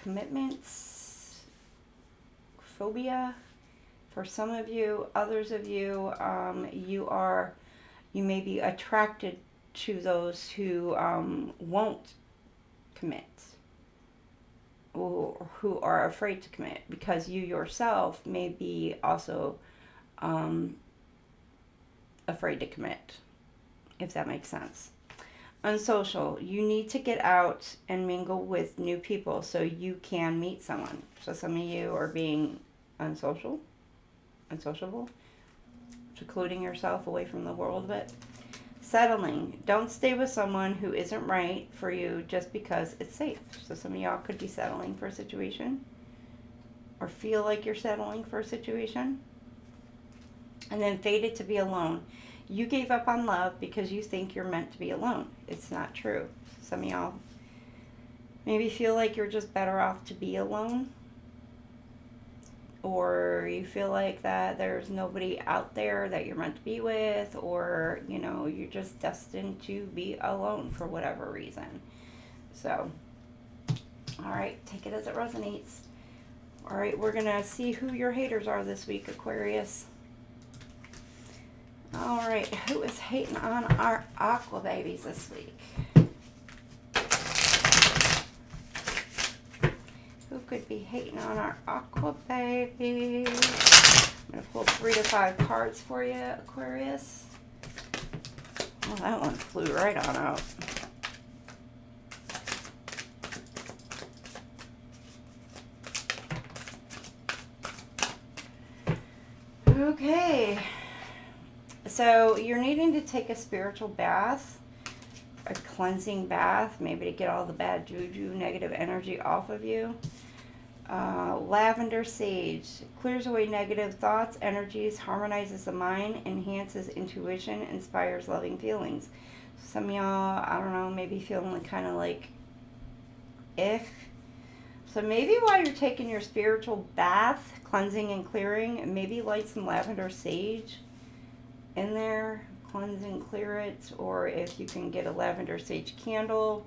commitments, phobia for some of you, others of you, you may be attracted to those who won't commit. who are afraid to commit, because you yourself may be also afraid to commit, if that makes sense. Unsocial, you need to get out and mingle with new people so you can meet someone. So some of you are being unsociable, secluding yourself away from the world a bit. Settling, don't stay with someone who isn't right for you just because it's safe. So some of y'all could be settling for a situation, or feel like you're settling for a situation. And then fated to be alone. You gave up on love because you think you're meant to be alone. It's not true. Some of y'all maybe feel like you're just better off to be alone. Or you feel like that there's nobody out there that you're meant to be with. Or, you know, you're just destined to be alone for whatever reason. So, all right, take it as it resonates. All right, we're going to see who your haters are this week, Aquarius. All right, who is hating on our aqua babies this week? Who could be hating on our aqua babies? I'm going to pull 3 to 5 cards for you, Aquarius. Well, that one flew right on out. Okay. So you're needing to take a spiritual bath, a cleansing bath, maybe to get all the bad juju, negative energy off of you. Lavender sage clears away negative thoughts, energies, harmonizes the mind, enhances intuition, inspires loving feelings. Some of y'all, I don't know, maybe feeling kind of like So maybe while you're taking your spiritual bath, cleansing and clearing, maybe light some lavender sage in there, cleanse and clear it. Or if you can get a lavender sage candle.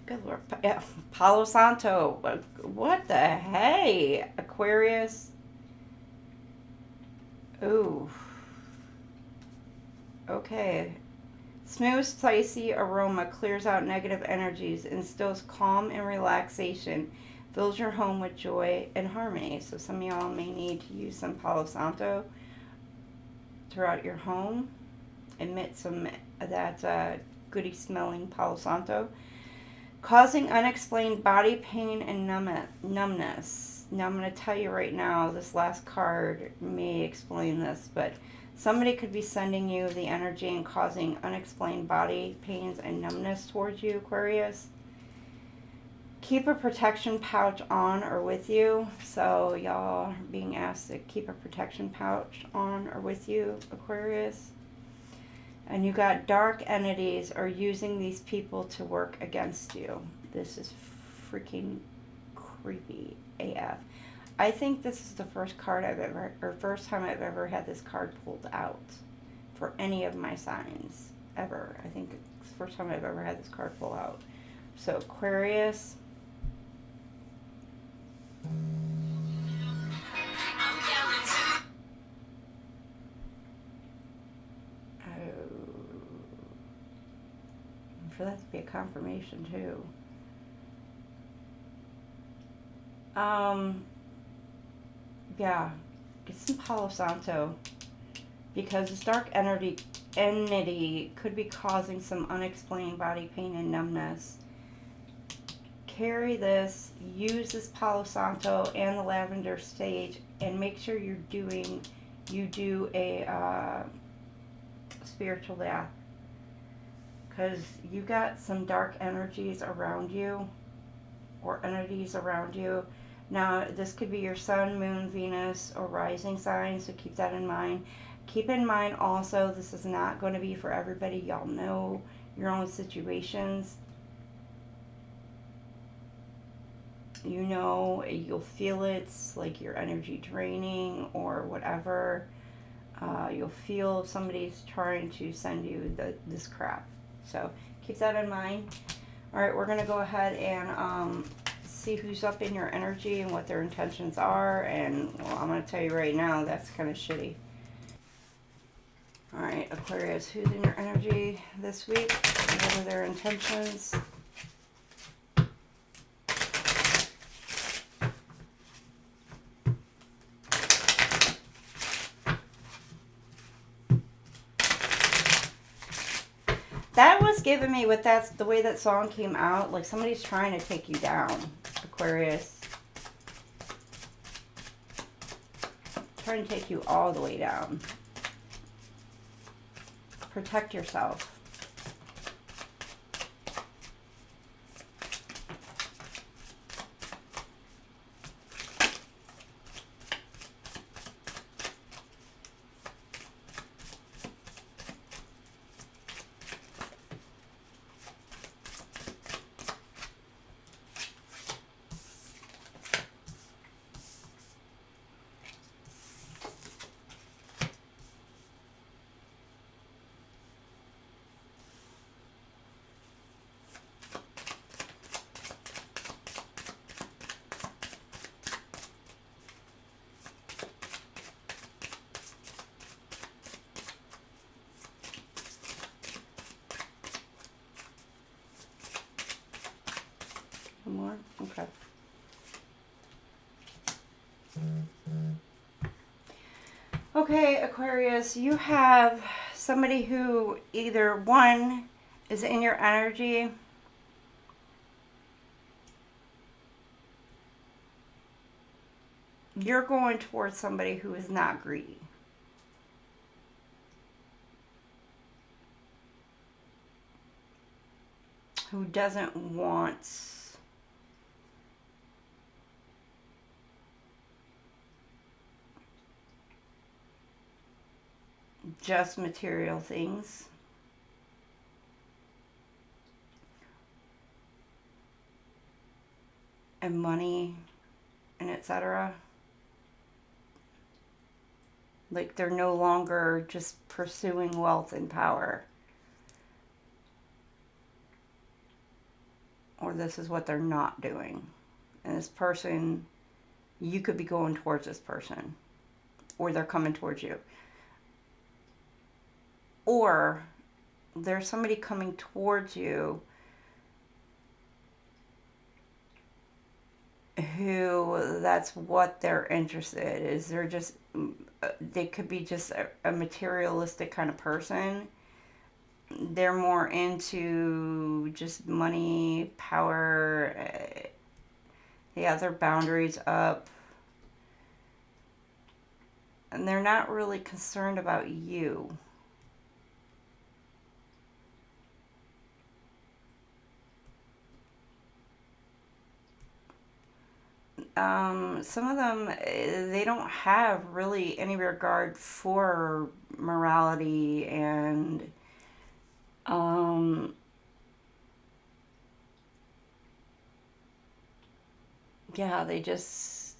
Good Lord. Yeah. Palo Santo. What the hey, Aquarius? Ooh. Okay. Smooth, spicy aroma clears out negative energies, instills calm and relaxation, fills your home with joy and harmony. So some of y'all may need to use some Palo Santo throughout your home. Emit some of that goody smelling Palo Santo. Causing unexplained body pain and numbness. Now I'm going to tell you right now, this last card may explain this, but somebody could be sending you the energy and causing unexplained body pains and numbness towards you, Aquarius. Keep a protection pouch on or with you. So y'all are being asked to keep a protection pouch on or with you, Aquarius. And you got dark entities are using these people to work against you. This is freaking creepy AF. I think this is the first time I've ever had this card pulled out for any of my signs ever. I think it's the first time I've ever had this card pulled out. So Aquarius. For that to be a confirmation too. Yeah, get some Palo Santo, because this dark entity could be causing some unexplained body pain and numbness. Carry this, use this Palo Santo and the lavender sage, and make sure you do a spiritual bath. Because you got some dark energies around you, or entities around you. Now, this could be your sun, moon, Venus, or rising sign, so keep that in mind. Keep in mind also, this is not going to be for everybody. Y'all know your own situations. You know, you'll feel it's like your energy draining or whatever. You'll feel somebody's trying to send you this crap. So keep that in mind. All right, we're going to go ahead and see who's up in your energy and what their intentions are. And, well, I'm going to tell you right now, that's kind of shitty. All right, Aquarius, who's in your energy this week? What are their intentions? That was giving me, with the way that song came out, like somebody's trying to take you down, Aquarius. Trying to take you all the way down. Protect yourself. One more? Okay. Okay, Aquarius, you have somebody who either, one, is in your energy, you're going towards somebody who is not greedy. Who doesn't want just material things. And money and etc. Like they're no longer just pursuing wealth and power. Or this is what they're not doing. And this person, you could be going towards this person. Or they're coming towards you. Or there's somebody coming towards you who that's what they're interested in. Is they're just, they could be just a materialistic kind of person. They're more into just money, power, their boundaries up. And they're not really concerned about you. Some of them, they don't have really any regard for morality and yeah, they just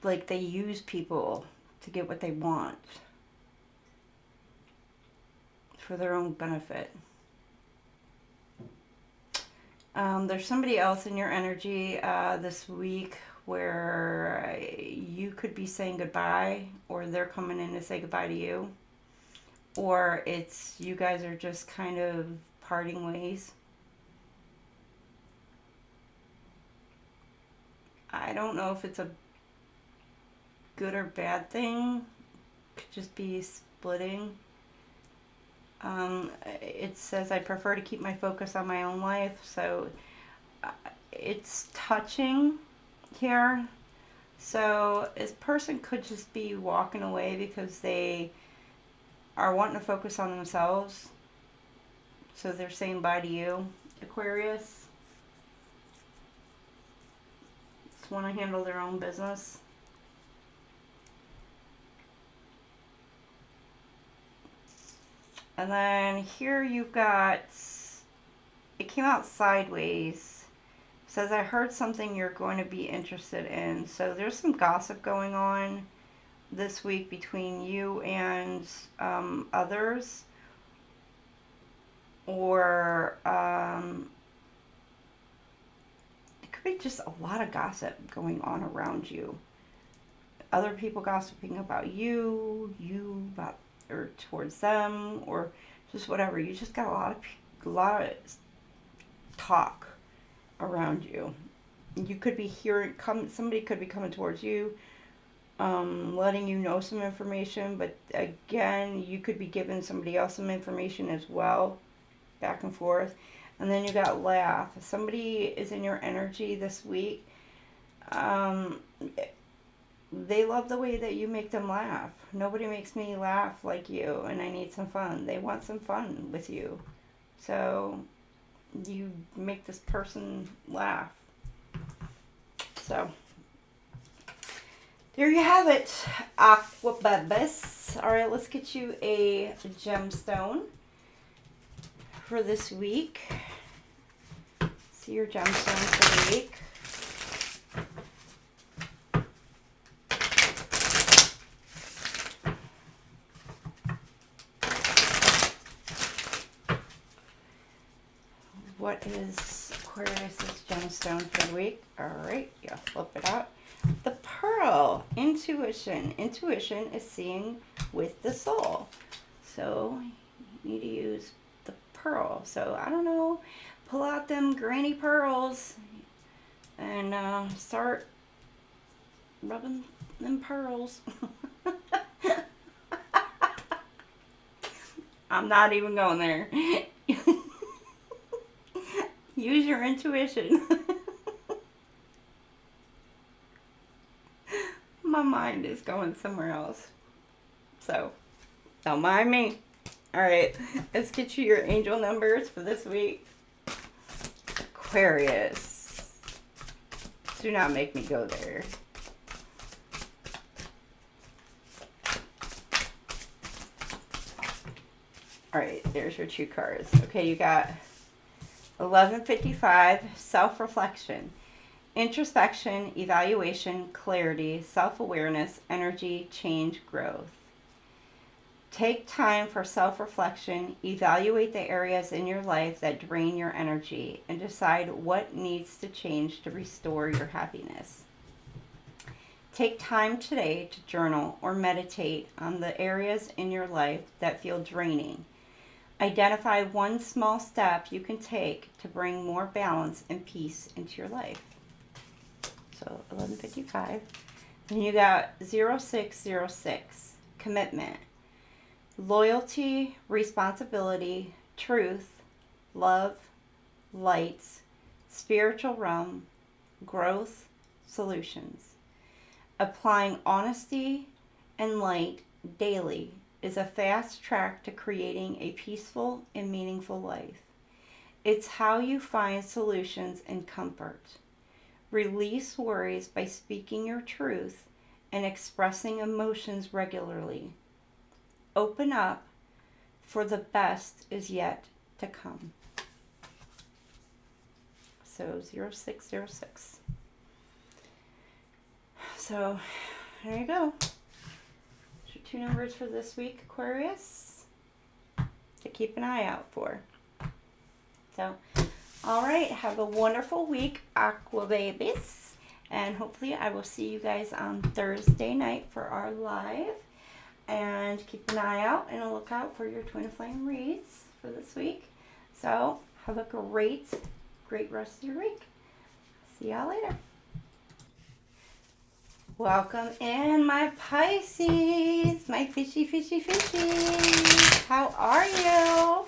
like they use people to get what they want for their own benefit. There's somebody else in your energy this week where you could be saying goodbye, or they're coming in to say goodbye to you, or it's you guys are just kind of parting ways. I don't know if it's a good or bad thing. Could just be splitting. It says I prefer to keep my focus on my own life, so it's touching here. So this person could just be walking away because they are wanting to focus on themselves. So they're saying bye to you, Aquarius. Just want to handle their own business. And then here you've got, it came out sideways. It says, I heard something you're going to be interested in. So there's some gossip going on this week between you and others. Or it could could be just a lot of gossip going on around you. Other people gossiping about you about, or towards them, or just whatever. You just got a lot of talk around you. You could be hearing, somebody could be coming towards you, letting you know some information, but again, you could be giving somebody else some information as well, back and forth. And then you got laugh. If somebody is in your energy this week, they love the way that you make them laugh. Nobody makes me laugh like you, and I need some fun. They want some fun with you. So you make this person laugh. So there you have it, Aquabubus. All right, let's get you a gemstone for this week. See your gemstone for the week. What is Aquarius's gemstone for the week? All right, yeah, flip it out. The pearl, intuition. Intuition is seeing with the soul. So you need to use the pearl. So I don't know, pull out them granny pearls and start rubbing them pearls. I'm not even going there. Use your intuition. My mind is going somewhere else. So, don't mind me. Alright, let's get you your angel numbers for this week. Aquarius. Do not make me go there. Alright, there's your two cards. Okay, you got 1155, self-reflection, introspection, evaluation, clarity, self-awareness, energy, change, growth. Take time for self-reflection, evaluate the areas in your life that drain your energy, and decide what needs to change to restore your happiness. Take time today to journal or meditate on the areas in your life that feel draining. Identify one small step you can take to bring more balance and peace into your life. So 1155. Then you got 0606, commitment, loyalty, responsibility, truth, love, lights, spiritual realm, growth, solutions. Applying honesty and light daily is a fast track to creating a peaceful and meaningful life. It's how you find solutions and comfort. Release worries by speaking your truth and expressing emotions regularly. Open up, for the best is yet to come. So 0606. So there you go. Two numbers for this week, Aquarius, to keep an eye out for. So, all right, have a wonderful week, Aqua Babies, and hopefully I will see you guys on Thursday night for our live. And keep an eye out and a lookout for your Twinflame reads for this week. So, have a great rest of your week. See y'all later. Welcome in, my Pisces, my fishy. How are you?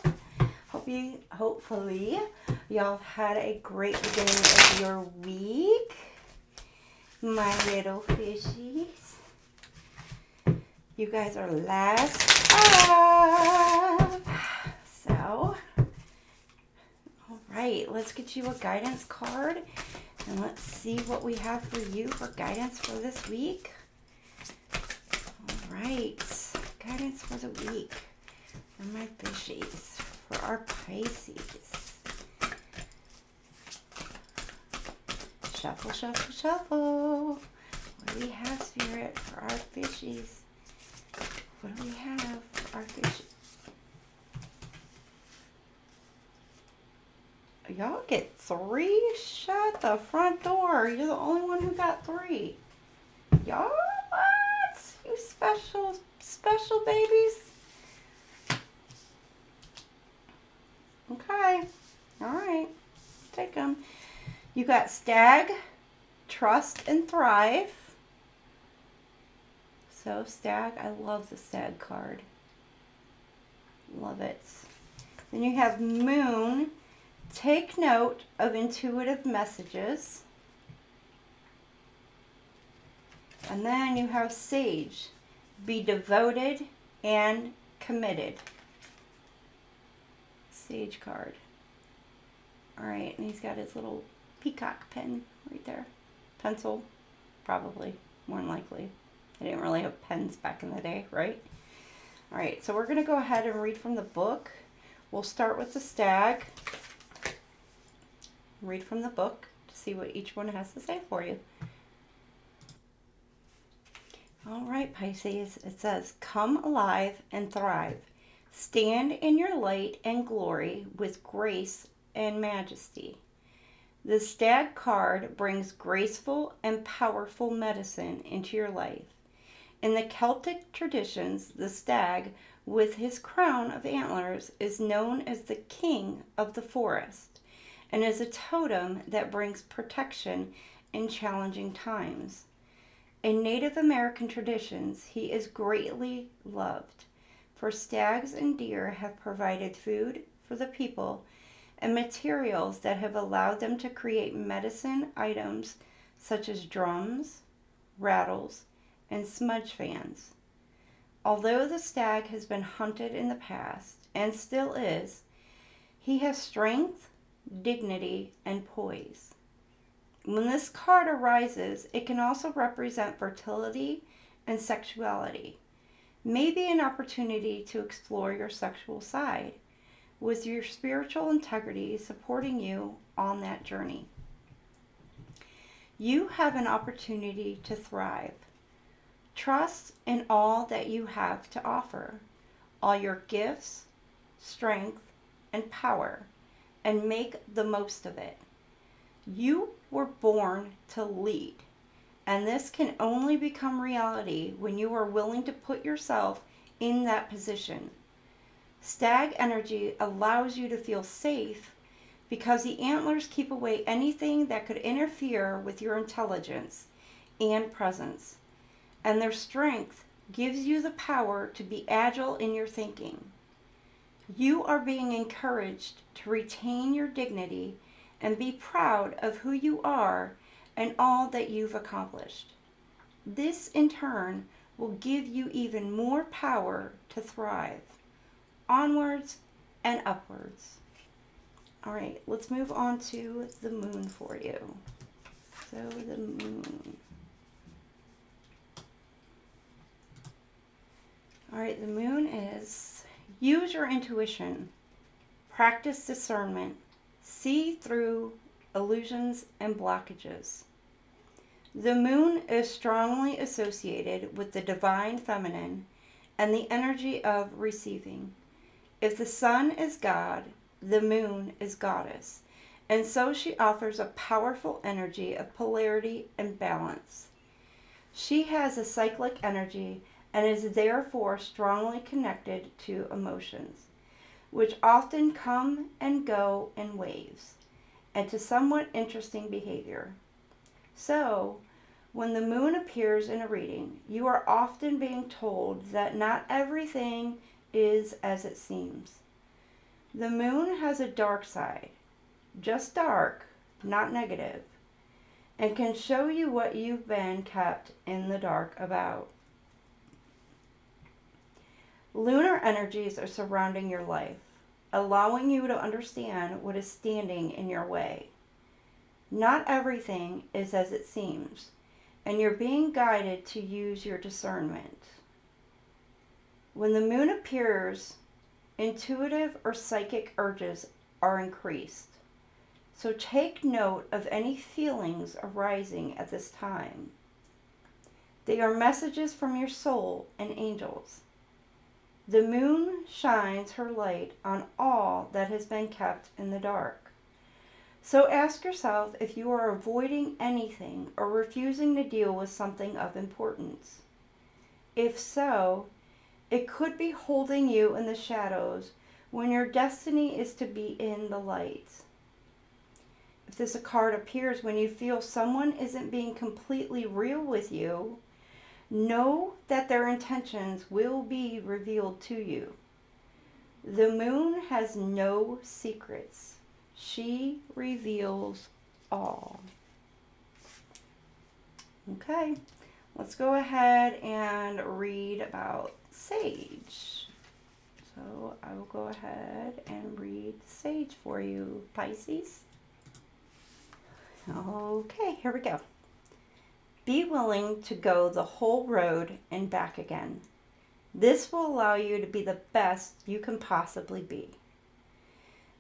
Hopefully, y'all had a great beginning of your week, my little fishies. You guys are last up. So, all right, let's get you a guidance card. And let's see what we have for you for guidance for this week. All right, guidance for the week for my fishies, for our Pisces. Shuffle, shuffle, shuffle. What do we have, Spirit, for our fishies? What do we have for our fishies? Y'all get 3? Shut the front door. You're the only one who got 3. Y'all, what? You special babies? Okay. All right. Take them. You got Stag, Trust, and Thrive. So Stag, I love the Stag card. Love it. Then you have Moon, take note of intuitive messages. And then you have Sage, be devoted and committed. Sage card. All right, and he's got his little peacock pen right there. Pencil, probably, more than likely. They didn't really have pens back in the day, right? All right, so we're going to go ahead and read from the book. We'll start with the Stag. Read from the book to see what each one has to say for you. All right, Pisces, it says, come alive and thrive. Stand in your light and glory with grace and majesty. The Stag card brings graceful and powerful medicine into your life. In the Celtic traditions, the stag, with his crown of antlers, is known as the king of the forest and is a totem that brings protection in challenging times. In Native American traditions, he is greatly loved, for stags and deer have provided food for the people and materials that have allowed them to create medicine items such as drums, rattles, and smudge fans. Although the stag has been hunted in the past, and still is, he has strength, dignity, and poise. When this card arises, it can also represent fertility and sexuality. Maybe an opportunity to explore your sexual side, with your spiritual integrity supporting you on that journey. You have an opportunity to thrive. Trust in all that you have to offer, all your gifts, strength, and power, and make the most of it. You were born to lead, and this can only become reality when you are willing to put yourself in that position. Stag energy allows you to feel safe because the antlers keep away anything that could interfere with your intelligence and presence. And their strength gives you the power to be agile in your thinking. You are being encouraged to retain your dignity and be proud of who you are and all that you've accomplished. This, in turn, will give you even more power to thrive, onwards and upwards. All right, let's move on to the moon for you. So the moon. All right, the moon is use your intuition, practice discernment, see through illusions and blockages. The moon is strongly associated with the divine feminine and the energy of receiving. If the sun is God, the moon is goddess, and so she offers a powerful energy of polarity and balance. She has a cyclic energy and is therefore strongly connected to emotions, which often come and go in waves, and to somewhat interesting behavior. So, when the moon appears in a reading, you are often being told that not everything is as it seems. The moon has a dark side, just dark, not negative, and can show you what you've been kept in the dark about. Lunar energies are surrounding your life, allowing you to understand what is standing in your way. Not everything is as it seems, and you're being guided to use your discernment. When the moon appears, intuitive or psychic urges are increased. So take note of any feelings arising at this time. They are messages from your soul and angels. The moon shines her light on all that has been kept in the dark. So ask yourself if you are avoiding anything or refusing to deal with something of importance. If so, it could be holding you in the shadows when your destiny is to be in the light. If this card appears when you feel someone isn't being completely real with you, know that their intentions will be revealed to you. The moon has no secrets. She reveals all. Okay, let's go ahead and read about Sage. So I will go ahead and read Sage for you, Pisces. Okay, here we go. Be willing to go the whole road and back again. This will allow you to be the best you can possibly be.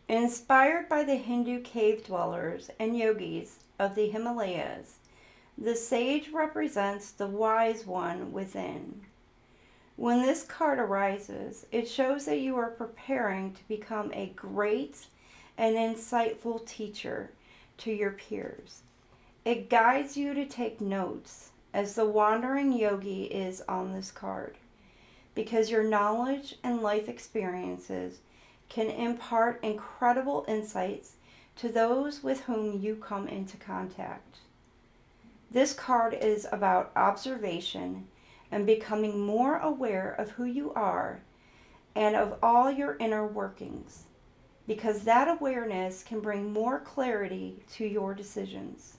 Inspired by the Hindu cave dwellers and yogis of the Himalayas, the sage represents the wise one within. When this card arises, it shows that you are preparing to become a great and insightful teacher to your peers. It guides you to take notes, as the wandering yogi is on this card, because your knowledge and life experiences can impart incredible insights to those with whom you come into contact. This card is about observation and becoming more aware of who you are and of all your inner workings, because that awareness can bring more clarity to your decisions.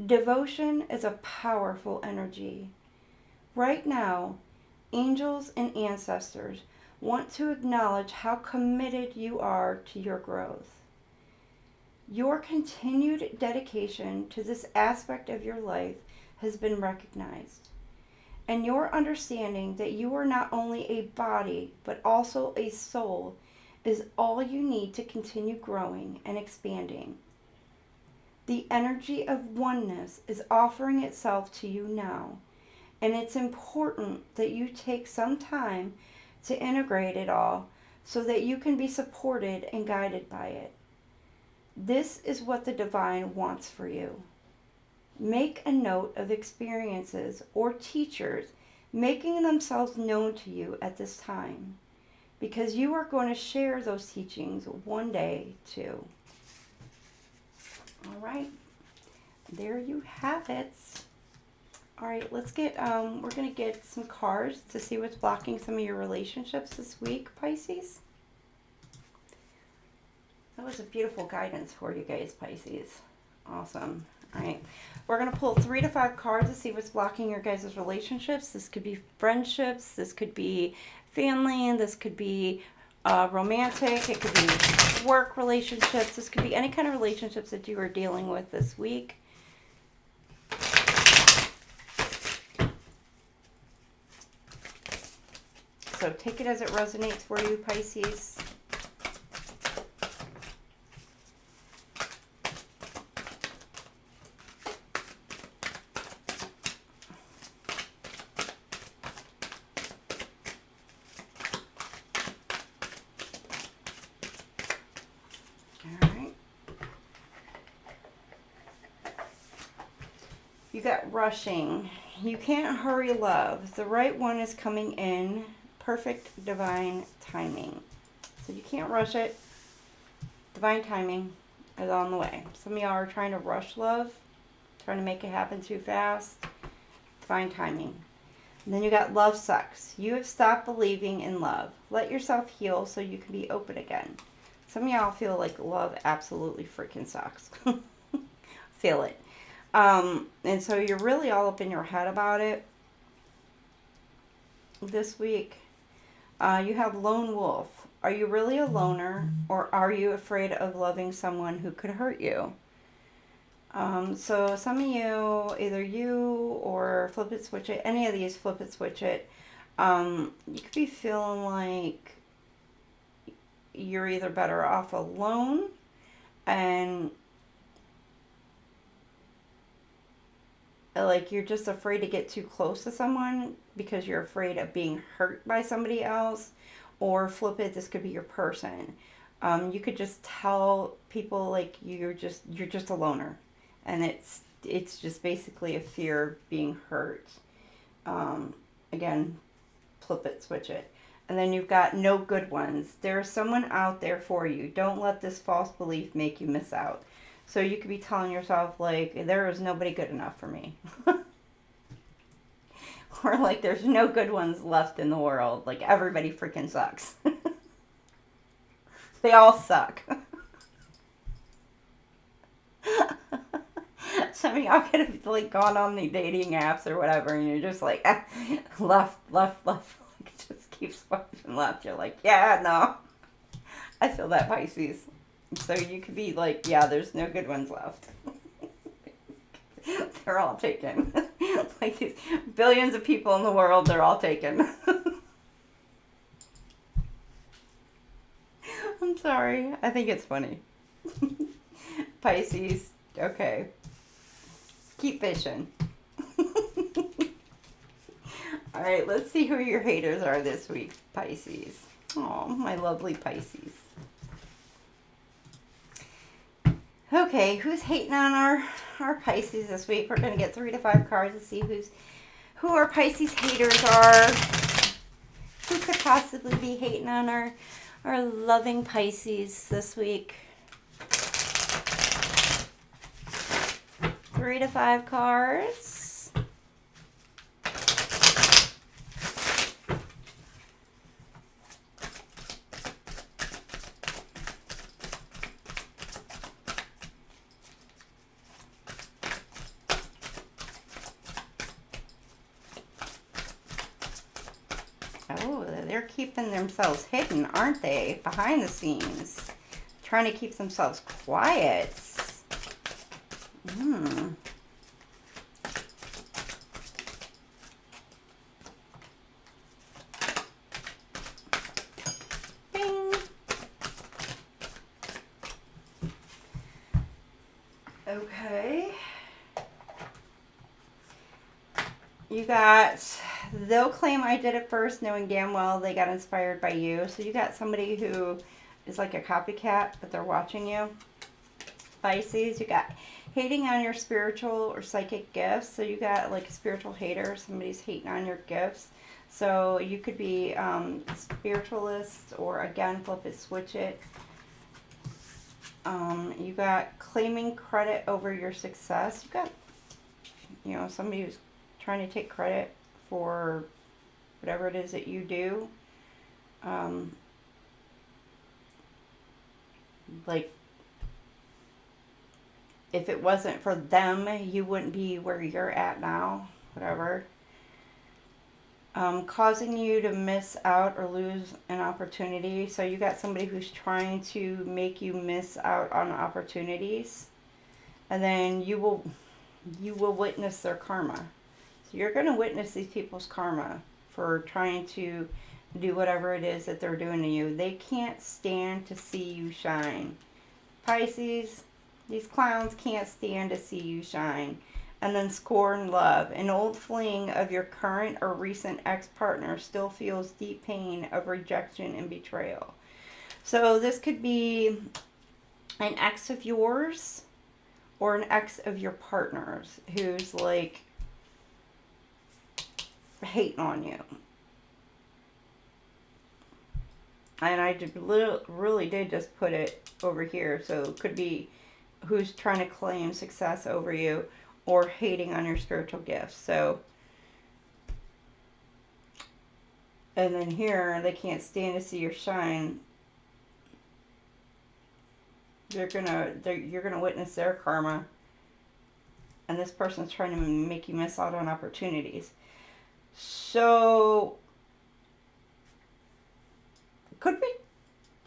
Devotion is a powerful energy. Right now, angels and ancestors want to acknowledge how committed you are to your growth. Your continued dedication to this aspect of your life has been recognized, and your understanding that you are not only a body but also a soul is all you need to continue growing and expanding. The energy of oneness is offering itself to you now, and it's important that you take some time to integrate it all so that you can be supported and guided by it. This is what the divine wants for you. Make a note of experiences or teachers making themselves known to you at this time, because you are going to share those teachings one day too. All right, there you have it. All right, let's get, we're going to get some cards to see what's blocking some of your relationships this week, Pisces. That was a beautiful guidance for you guys, Pisces. Awesome. All right, we're going to pull 3 to 5 cards to see what's blocking your guys' relationships. This could be friendships, this could be family, this could be romantic, it could be work relationships, this could be any kind of relationships that you are dealing with this week. So take it as it resonates for you, Pisces. You got rushing. You can't hurry love. The right one is coming in. Perfect divine timing. So you can't rush it. Divine timing is on the way. Some of y'all are trying to rush love, trying to make it happen too fast. Divine timing. And then you got love sucks. You have stopped believing in love. Let yourself heal so you can be open again. Some of y'all feel like love absolutely freaking sucks. Feel it. And so you're really all up in your head about it this week. You have lone wolf. Are you really a loner, or are you afraid of loving someone who could hurt you? So some of you, either you or flip it, switch it, any of these flip it, switch it, you could be feeling like you're either better off alone and like you're just afraid to get too close to someone because you're afraid of being hurt by somebody else, or flip it, this could be your person. You could just tell people like you're just a loner, and it's just basically a fear of being hurt. Again, flip it, switch it. And then you've got no good ones. There's someone out there for you. Don't let this false belief make you miss out. So you could be telling yourself, like, there is nobody good enough for me. Or, like, there's no good ones left in the world. Like, everybody freaking sucks. They all suck. Some of y'all could have, like, gone on the dating apps or whatever, and you're just like, left. Just keep swiping left. You're like, yeah, no. I feel that, Pisces. So you could be like, yeah, there's no good ones left. They're all taken. Like these billions of people in the world, they're all taken. I'm sorry. I think it's funny. Pisces, okay. Keep fishing. All right, let's see who your haters are this week, Pisces. Oh, my lovely Pisces. Okay, who's hating on our Pisces this week? We're going to get 3 to 5 cards to see who our Pisces haters are. Who could possibly be hating on our loving Pisces this week? 3 to 5 cards. Oh, they're keeping themselves hidden, aren't they? Behind the scenes. Trying to keep themselves quiet. Bing. Okay. You got... They'll claim I did it first, knowing damn well they got inspired by you. So you got somebody who is like a copycat, but they're watching you. Pisces, you got hating on your spiritual or psychic gifts. So you got like a spiritual hater. Somebody's hating on your gifts. So you could be spiritualist, or again, flip it, switch it. You got claiming credit over your success. You got, you know, somebody who's trying to take credit for whatever it is that you do. Like, if it wasn't for them, you wouldn't be where you're at now, whatever. Causing you to miss out or lose an opportunity. So you got somebody who's trying to make you miss out on opportunities. And then you will witness their karma. You're going to witness these people's karma for trying to do whatever it is that they're doing to you. They can't stand to see you shine. Pisces, these clowns can't stand to see you shine. And then scorn love. An old fling of your current or recent ex-partner still feels deep pain of rejection and betrayal. So this could be an ex of yours or an ex of your partner's who's like hating on you. And I really did just put it over here. So it could be who's trying to claim success over you or hating on your spiritual gifts. So, and then here, they can't stand to see your shine. You're gonna witness their karma. And this person's trying to make you miss out on opportunities. So, could be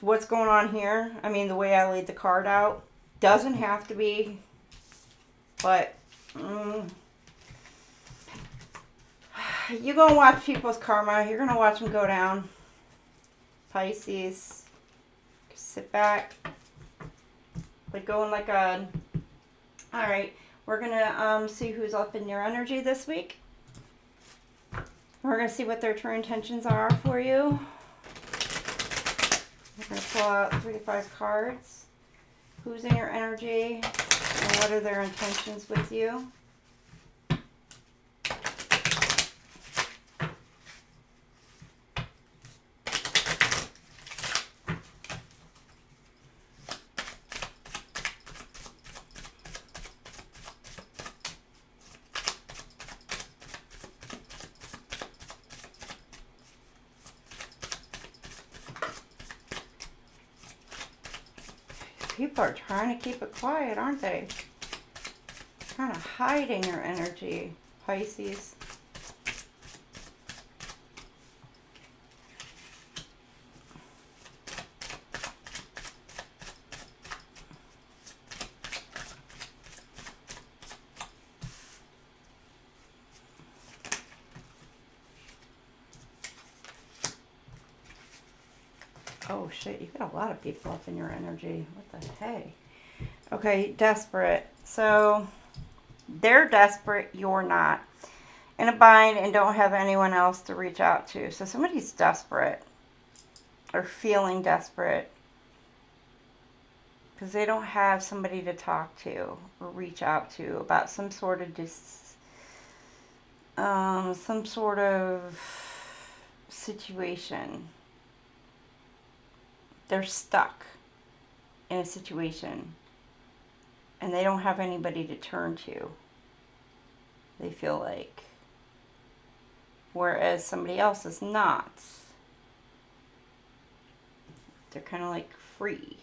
what's going on here. I mean, the way I laid the card out doesn't have to be, but you're going to watch people's karma. You're going to watch them go down. Pisces, sit back. Like going like a, all right, we're going to see who's up in your energy this week. We're going to see what their true intentions are for you. We're going to pull out 3 to 5 cards. Who's in your energy and what are their intentions with you? People are trying to keep it quiet, aren't they? Trying to hide in your energy, Pisces. Oh shit, you got a lot of people up in your energy. What the heck? Okay, desperate. So they're desperate, you're not. In a bind and don't have anyone else to reach out to. So somebody's desperate or feeling desperate because they don't have somebody to talk to or reach out to about some sort of situation. They're stuck in a situation and they don't have anybody to turn to, they feel like. Whereas somebody else is not. They're kind of like free.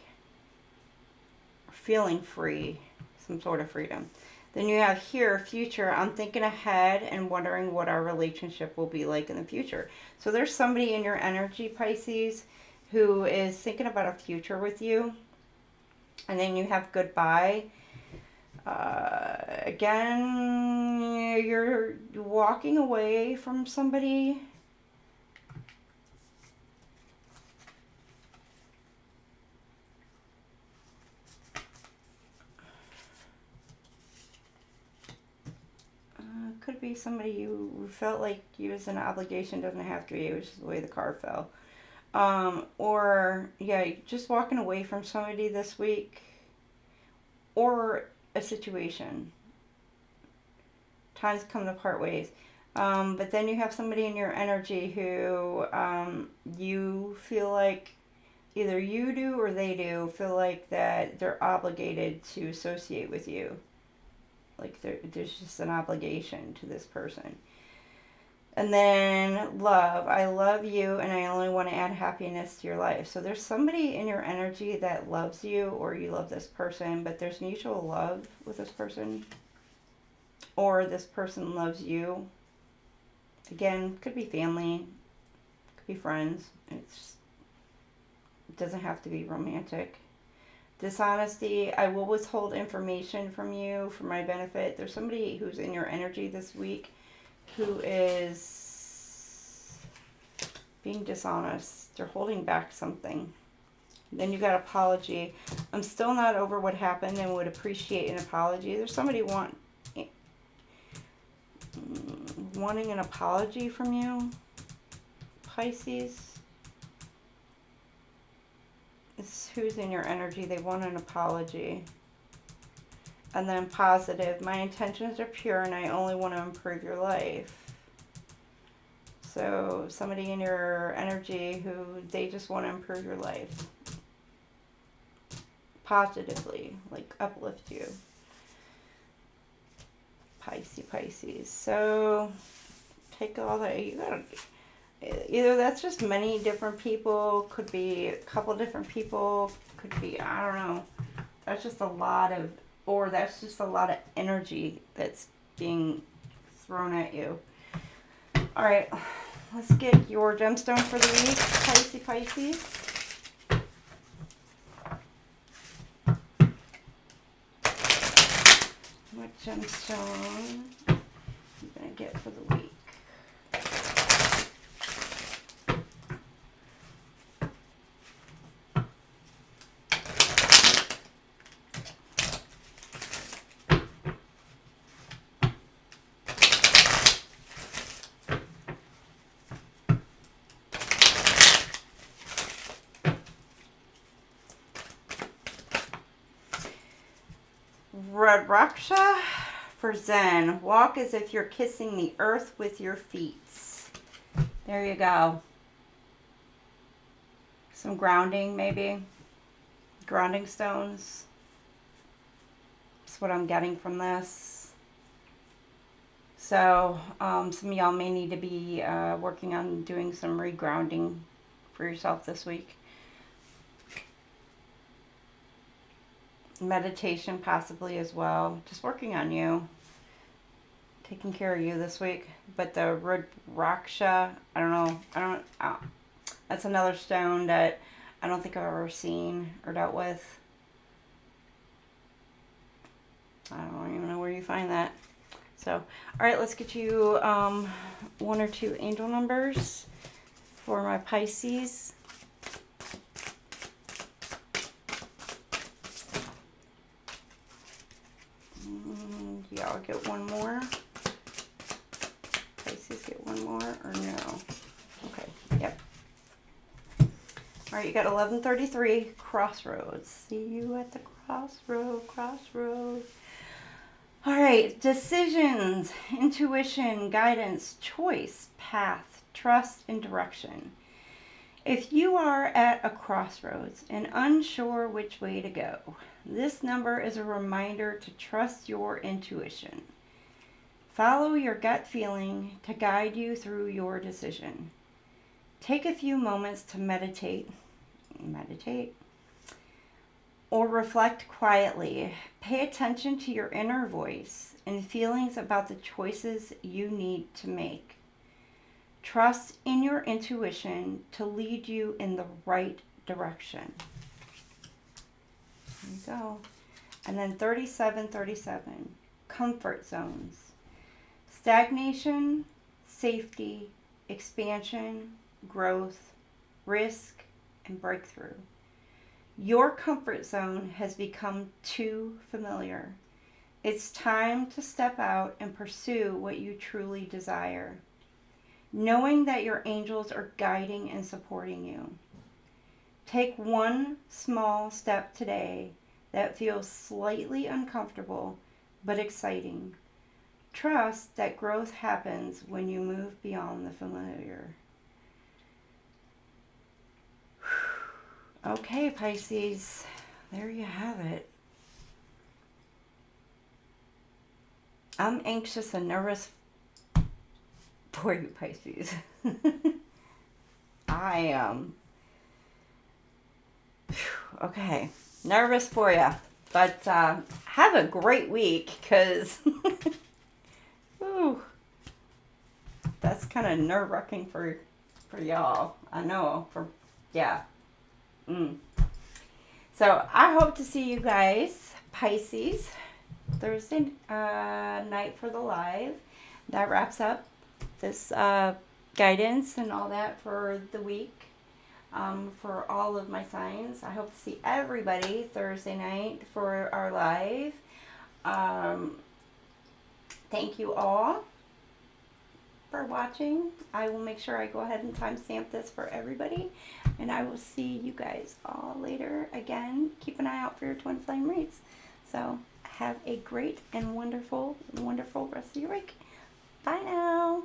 Feeling free. Some sort of freedom. Then you have here, future. I'm thinking ahead and wondering what our relationship will be like in the future. So there's somebody in your energy, Pisces, who is thinking about a future with you. And then you have goodbye. Again, you're walking away from somebody. Could be somebody you felt like you was an obligation, doesn't have to be, it was just the way the card fell. Or, yeah, just walking away from somebody this week. Or a situation. Times come to part ways. But then you have somebody in your energy who you feel like either you do or they do feel like that they're obligated to associate with you. Like there's just an obligation to this person. And then love. I love you and I only want to add happiness to your life. So there's somebody in your energy that loves you or you love this person, but there's mutual love with this person. Or this person loves you. Again, could be family, could be friends. It doesn't have to be romantic. Dishonesty. I will withhold information from you for my benefit. There's somebody who's in your energy this week who is being dishonest. They're holding back something. Then you got apology. I'm still not over what happened and would appreciate an apology. There's somebody wanting an apology from you, Pisces. It's who's in your energy. They want an apology. And then positive. My intentions are pure and I only want to improve your life. So somebody in your energy who they just want to improve your life. Positively. Like uplift you. Pisces. So take all that. You gotta, either that's just many different people, could be a couple different people, could be, I don't know. That's just a lot of, or that's just a lot of energy that's being thrown at you. All right, let's get your gemstone for the week, Pisces. What gemstone I'm going to get for the week? Raksha for Zen. Walk as if you're kissing the earth with your feet. There you go. Some grounding, maybe. Grounding stones. That's what I'm getting from this. So, some of y'all may need to be working on doing some regrounding for yourself this week. Meditation possibly as well. Just working on you. Taking care of you this week. But the Rudraksha, I don't know. That's another stone that I don't think I've ever seen or dealt with. I don't even know where you find that. So, all right, let's get you 1 or 2 angel numbers for my Pisces. Yeah, I'll get one more. Pisces get one more or no? Okay, yep. All right, you got 1133, Crossroads. See you at the crossroad. All right, decisions, intuition, guidance, choice, path, trust, and direction. If you are at a crossroads and unsure which way to go, this number is a reminder to trust your intuition. Follow your gut feeling to guide you through your decision. Take a few moments to meditate, or reflect quietly. Pay attention to your inner voice and feelings about the choices you need to make. Trust in your intuition to lead you in the right direction. There you go. And then 3737, comfort zones. Stagnation, safety, expansion, growth, risk, and breakthrough. Your comfort zone has become too familiar. It's time to step out and pursue what you truly desire, knowing that your angels are guiding and supporting you. Take one small step today that feels slightly uncomfortable but exciting. Trust that growth happens when you move beyond the familiar. Okay, Pisces, there you have it. I'm anxious and nervous for you, Pisces. I am. Okay, nervous for you. But have a great week, because that's kind of nerve-wracking for y'all. I know. So I hope to see you guys, Pisces, Thursday night for the live. That wraps up this guidance and all that for the week for all of my signs. I hope to see everybody Thursday night for our live. Thank you all for watching. I will make sure I go ahead and timestamp this for everybody, and I will see you guys all later. Again, keep an eye out for your twin flame reads. So have a great and wonderful rest of your week. Bye now.